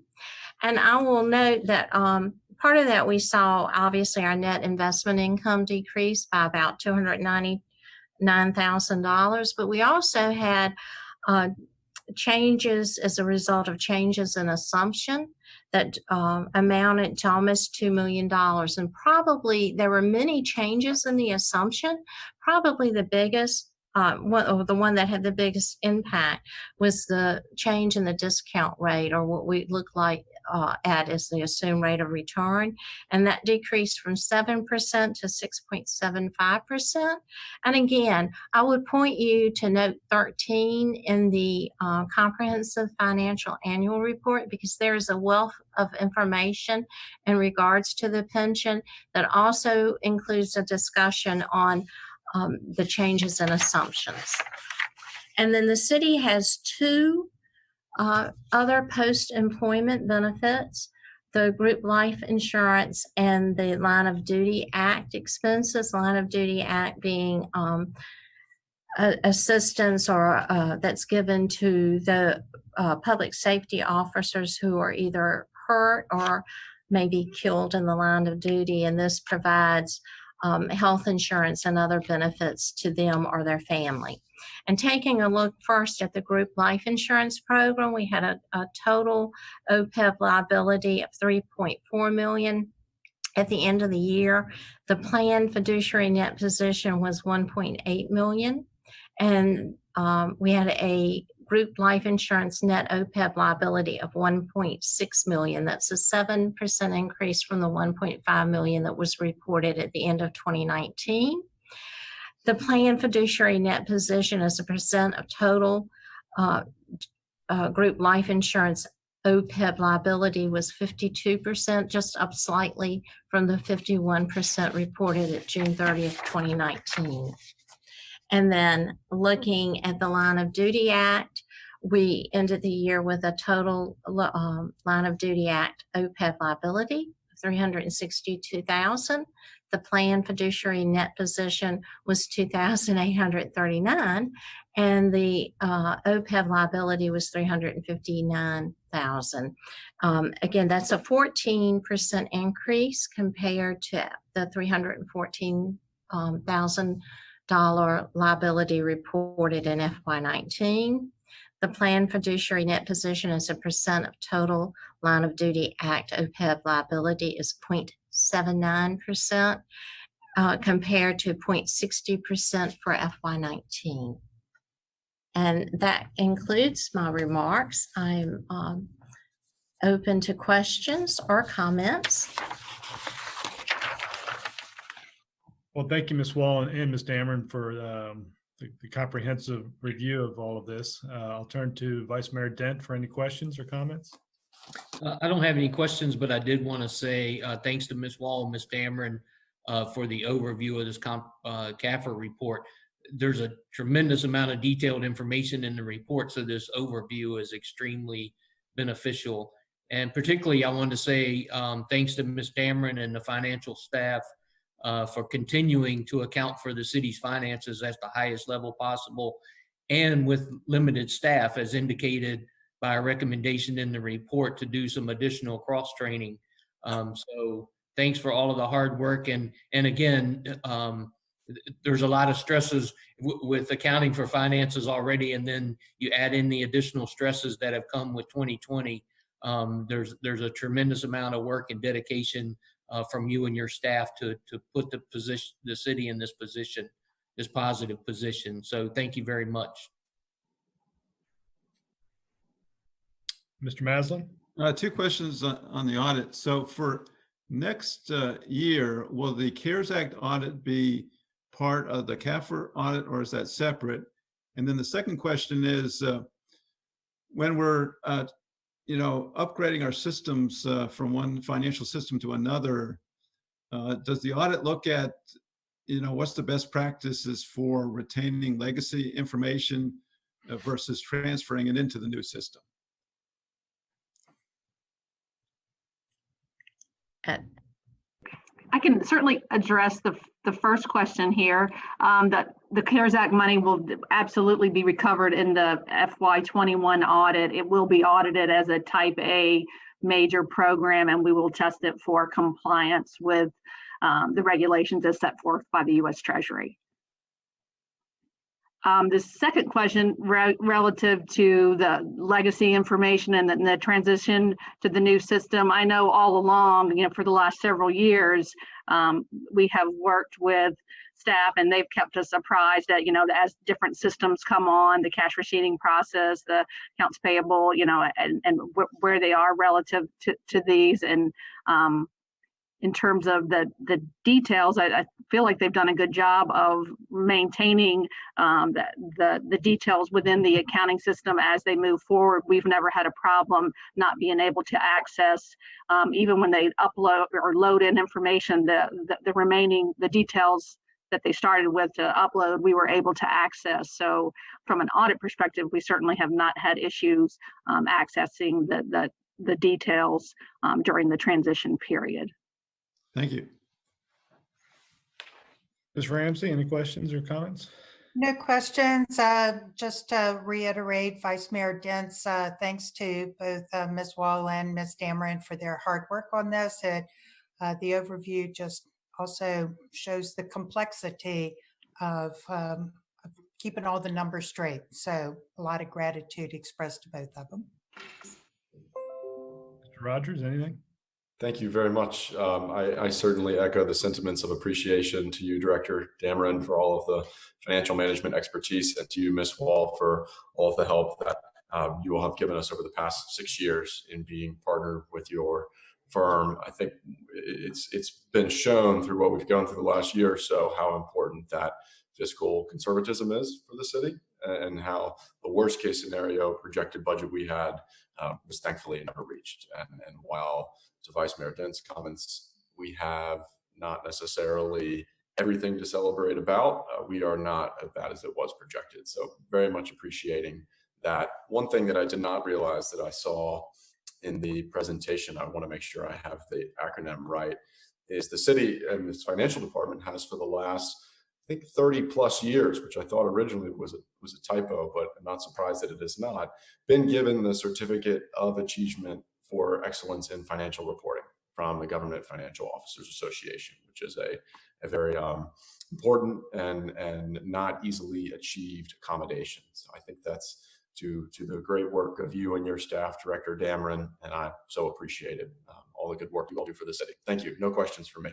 And I will note that part of that we saw, obviously, our net investment income decreased by about $299,000, but we also had changes as a result of changes in assumption that amounted to almost $2 million. And probably there were many changes in the assumption. Probably the biggest the one that had the biggest impact was the change in the discount rate, or what we look like at as the assumed rate of return. And that decreased from 7% to 6.75%. And again, I would point you to note 13 in the Comprehensive Financial Annual Report, because there is a wealth of information in regards to the pension that also includes a discussion on the changes in assumptions. And then the city has two other post-employment benefits: the group life insurance and the Line of Duty Act expenses. Line of Duty Act being assistance or that's given to the public safety officers who are either hurt or maybe killed in the line of duty, and this provides health insurance and other benefits to them or their family. And taking a look first at the group life insurance program, we had a total OPEB liability of $3.4 million at the end of the year. The planned fiduciary net position was $1.8 million, and we had a group life insurance net OPEB liability of $1.6 million. That's a 7% increase from the $1.5 million that was reported at the end of 2019. The planned fiduciary net position as a percent of total group life insurance OPEB liability was 52%, just up slightly from the 51% reported at June 30th, 2019. And then looking at the Line of Duty Act, we ended the year with a total Line of Duty Act OPEB liability of $362,000. The planned fiduciary net position was $2,839, and the OPEB liability was $359,000. Again, that's a 14% increase compared to the $314,000 liability reported in FY19. The planned fiduciary net position as a percent of total Line of Duty Act OPEB liability is 0.79% compared to 0.60% for FY19. And that includes my remarks. I'm open to questions or comments. Well, thank you, Ms. Wall and Ms. Dameron, for the comprehensive review of all of this. I'll turn to Vice Mayor Dent for any questions or comments. I don't have any questions, but I did want to say thanks to Ms. Wall and Ms. Dameron for the overview of this CAFR report. There's a tremendous amount of detailed information in the report, so this overview is extremely beneficial. And particularly, I want to say thanks to Ms. Dameron and the financial staff for continuing to account for the city's finances at the highest level possible, and with limited staff, as indicated by a recommendation in the report to do some additional cross-training. So thanks for all of the hard work. And again, there's a lot of stresses with accounting for finances already, and then you add in the additional stresses that have come with 2020. There's a tremendous amount of work and dedication from you and your staff to put the city in this position, this positive position. So thank you very much. Mr. Maslin? Two questions on the audit. So for next year, will the CARES Act audit be part of the CAFR audit, or is that separate? And then the second question is, when we're upgrading our systems from one financial system to another, does the audit look at, what's the best practices for retaining legacy information versus transferring it into the new system? I can certainly address the first question here, that the CARES Act money will absolutely be recovered in the FY21 audit. It will be audited as a type A major program, and we will test it for compliance with the regulations as set forth by the U.S. Treasury. The second question relative to the legacy information and the transition to the new system, I know all along, for the last several years, we have worked with staff, and they've kept us apprised that, as different systems come on, the cash receiving process, the accounts payable, and where they are relative to these. And in terms of the details, I feel like they've done a good job of maintaining the details within the accounting system as they move forward. We've never had a problem not being able to access, even when they upload or load in information, the details that they started with to upload, we were able to access. So from an audit perspective, we certainly have not had issues accessing the details during the transition period. Thank you. Ms. Ramsey, any questions or comments? No questions. Just to reiterate, Vice Mayor Dent's thanks to both Ms. Wall and Ms. Dameron for their hard work on this. The overview just also shows the complexity of keeping all the numbers straight. So a lot of gratitude expressed to both of them. Mr. Rogers, anything? Thank you very much. I certainly echo the sentiments of appreciation to you, Director Dameron, for all of the financial management expertise, and to you, Ms. Wall, for all of the help that you all have given us over the past 6 years in being partnered with your firm. I think it's been shown through what we've gone through the last year or so how important that fiscal conservatism is for the city, and how the worst case scenario projected budget we had was thankfully never reached. And while to Vice Mayor Dent's comments, we have not necessarily everything to celebrate about, we are not as bad as it was projected. So very much appreciating that. One thing that I did not realize that I saw in the presentation, I want to make sure I have the acronym right, is the city and its financial department has for the last, I think, 30 plus years, which I thought originally was a typo, but I'm not surprised that it is not, been given the Certificate of Achievement for Excellence in Financial Reporting from the Government Financial Officers Association, which is a very important and not easily achieved accommodation. So I think that's to the great work of you and your staff, Director Dameron, and I so appreciate it. All the good work you all do for the city. Thank you. No questions for me.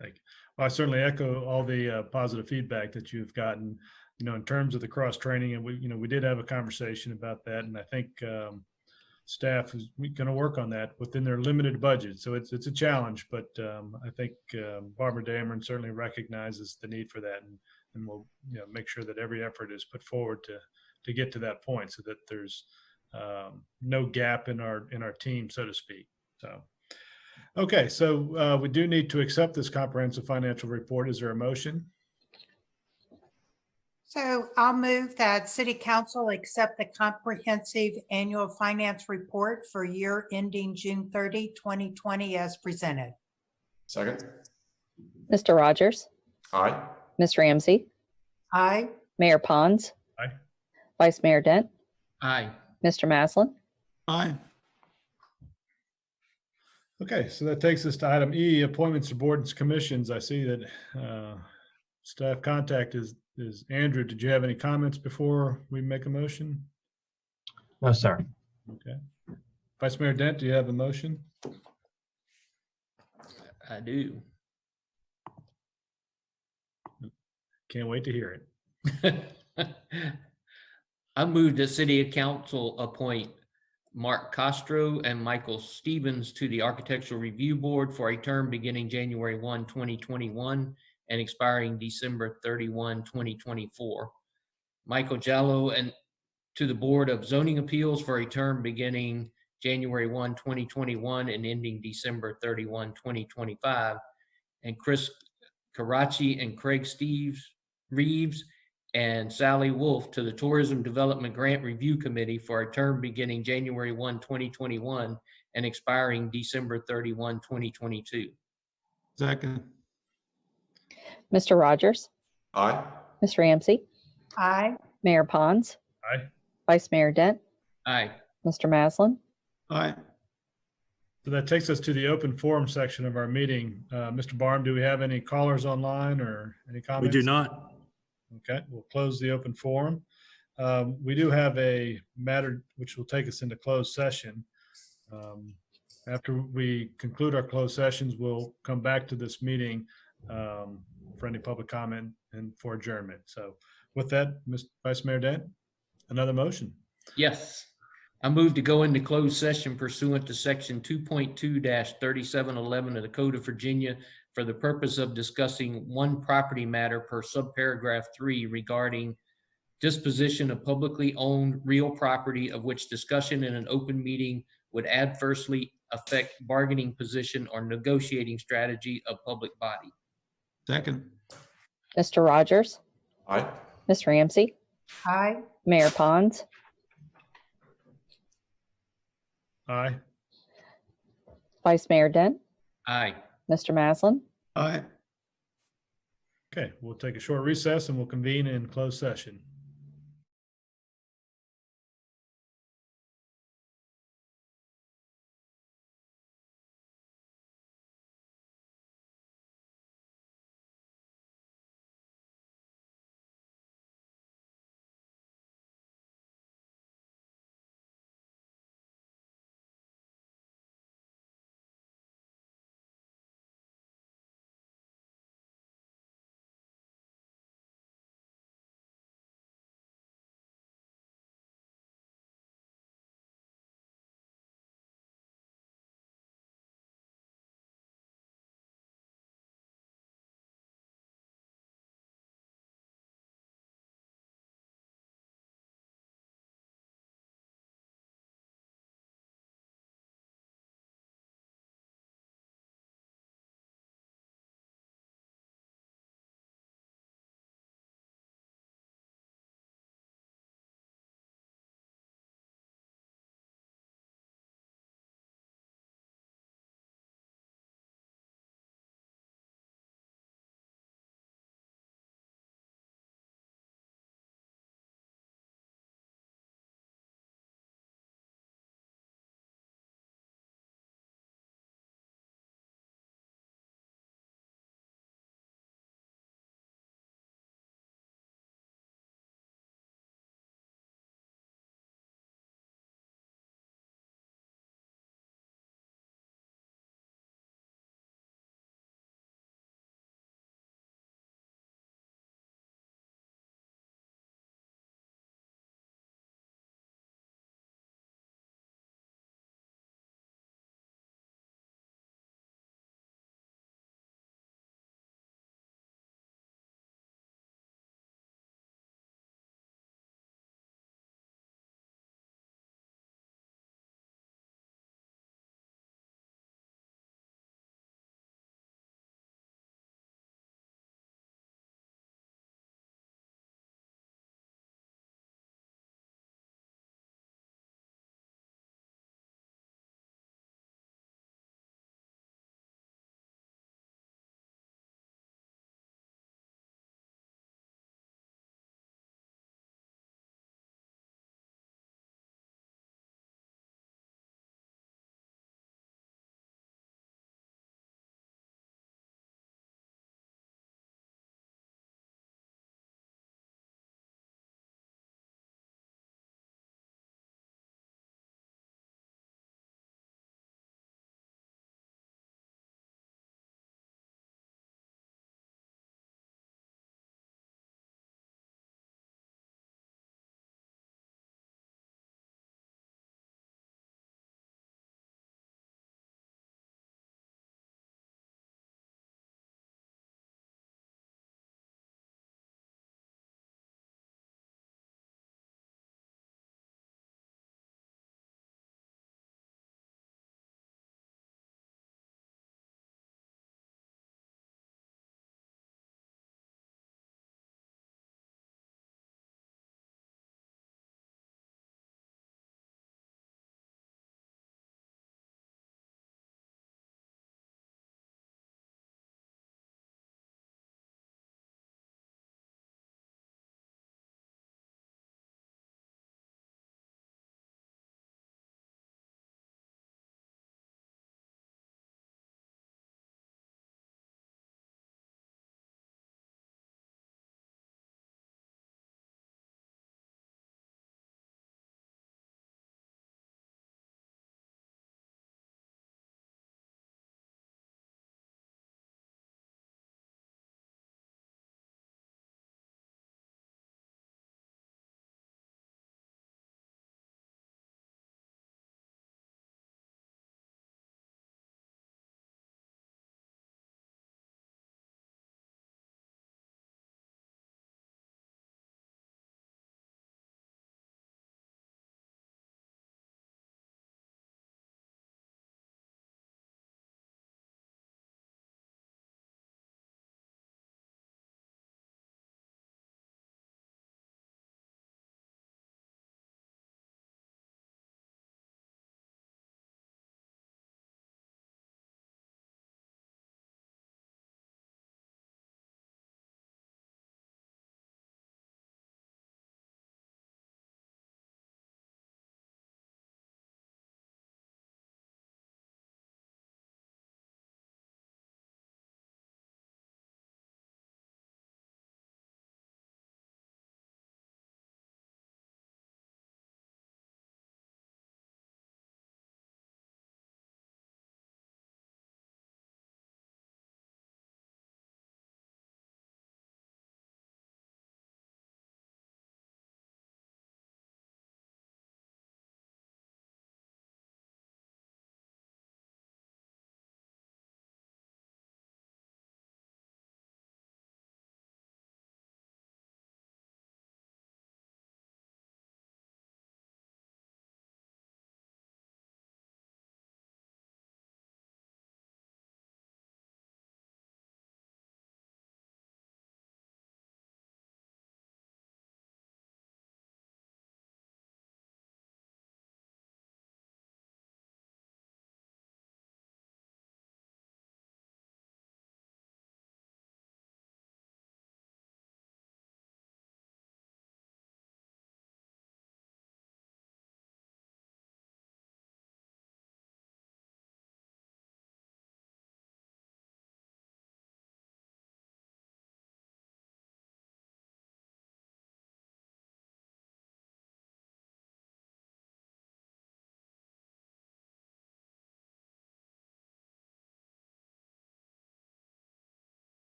Thank you. Well, I certainly echo all the positive feedback that you've gotten, in terms of the cross training, and we did have a conversation about that, and I think staff is going to work on that within their limited budget. So it's a challenge, but I think Barbara Dameron certainly recognizes the need for that, and we'll make sure that every effort is put forward to get to that point, so that there's no gap in our team, so to speak. So. Okay, so we do need to accept this comprehensive financial report. Is there a motion? So I'll move that City Council accept the comprehensive annual finance report for year ending June 30, 2020 as presented. Second. Mr. Rogers? Aye. Ms. Ramsey? Aye. Mayor Pons? Aye. Vice Mayor Dent? Aye. Mr. Maslin? Aye. Okay, so that takes us to item E, appointments to boards and commissions. I see that staff contact is Andrew. Did you have any comments before we make a motion? No, sir. Okay. Vice Mayor Dent, do you have a motion? I do. Can't wait to hear it. I move the City Council appoint Mark Castro and Michael Stevens to the Architectural Review Board for a term beginning January 1, 2021 and expiring December 31, 2024. Michael Jallo and to the Board of Zoning Appeals for a term beginning January 1, 2021 and ending December 31, 2025. And Chris Karachi and Craig Reeves and Sally Wolf to the Tourism Development Grant Review Committee for a term beginning January 1, 2021 and expiring December 31, 2022. Second. Mr. Rogers? Aye. Ms. Ramsey? Aye. Mayor Pons? Aye. Vice Mayor Dent? Aye. Mr. Maslin? Aye. So that takes us to the open forum section of our meeting. Mr. Barham, do we have any callers online or any comments? We do not. Okay, we'll close the open forum. We do have a matter which will take us into closed session. After we conclude our closed sessions, we'll come back to this meeting. for any public comment and for adjournment. So with that, Mr. Vice Mayor Dent, another motion. Yes. I move to go into closed session pursuant to section 2.2-3711 of the Code of Virginia for the purpose of discussing one property matter per subparagraph 3 regarding disposition of publicly owned real property of which discussion in an open meeting would adversely affect bargaining position or negotiating strategy of public body. Second. Mr. Rogers, Aye. Ms. Ramsey, Aye. Mayor Pons, Aye. Vice Mayor Dent, Aye. Mr. Maslin. Aye. Okay, we'll take a short recess and we'll convene in closed session.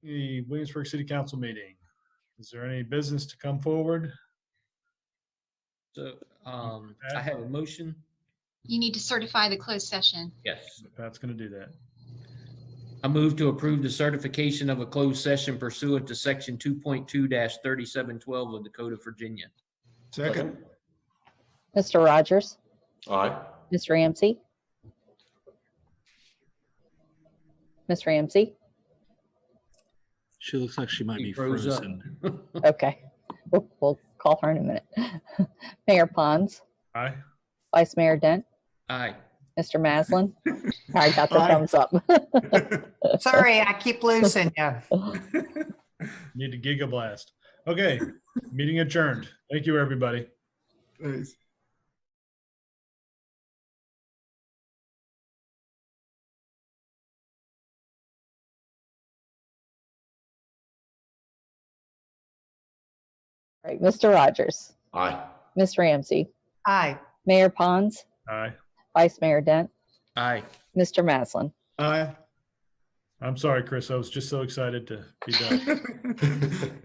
the Williamsburg City Council meeting. Is there any business to come forward? So I have a motion. You need to certify the closed session. Yes. Pat's going to do that. I move to approve the certification of a closed session pursuant to section 2.2-3712 of the Code of Virginia. Second. Mr. Rogers, Aye. Ms. Ramsey, Ms. Ramsey. She looks like she might She be froze up. frozen. Okay, we'll call her in a minute. Mayor Pons, Aye. Vice Mayor Dent, Aye. Mr. Maslin. I got the Aye. thumbs up. Sorry, I keep losing you. Need to giga blast. Okay, meeting adjourned. Thank you, everybody. Thanks. Right, Mr. Rogers, Aye. Ms. Ramsey, Aye. Mayor Pons, Aye. Vice Mayor Dent, Aye. Mr. Maslin. Aye. I'm sorry, Chris. I was just so excited to be done.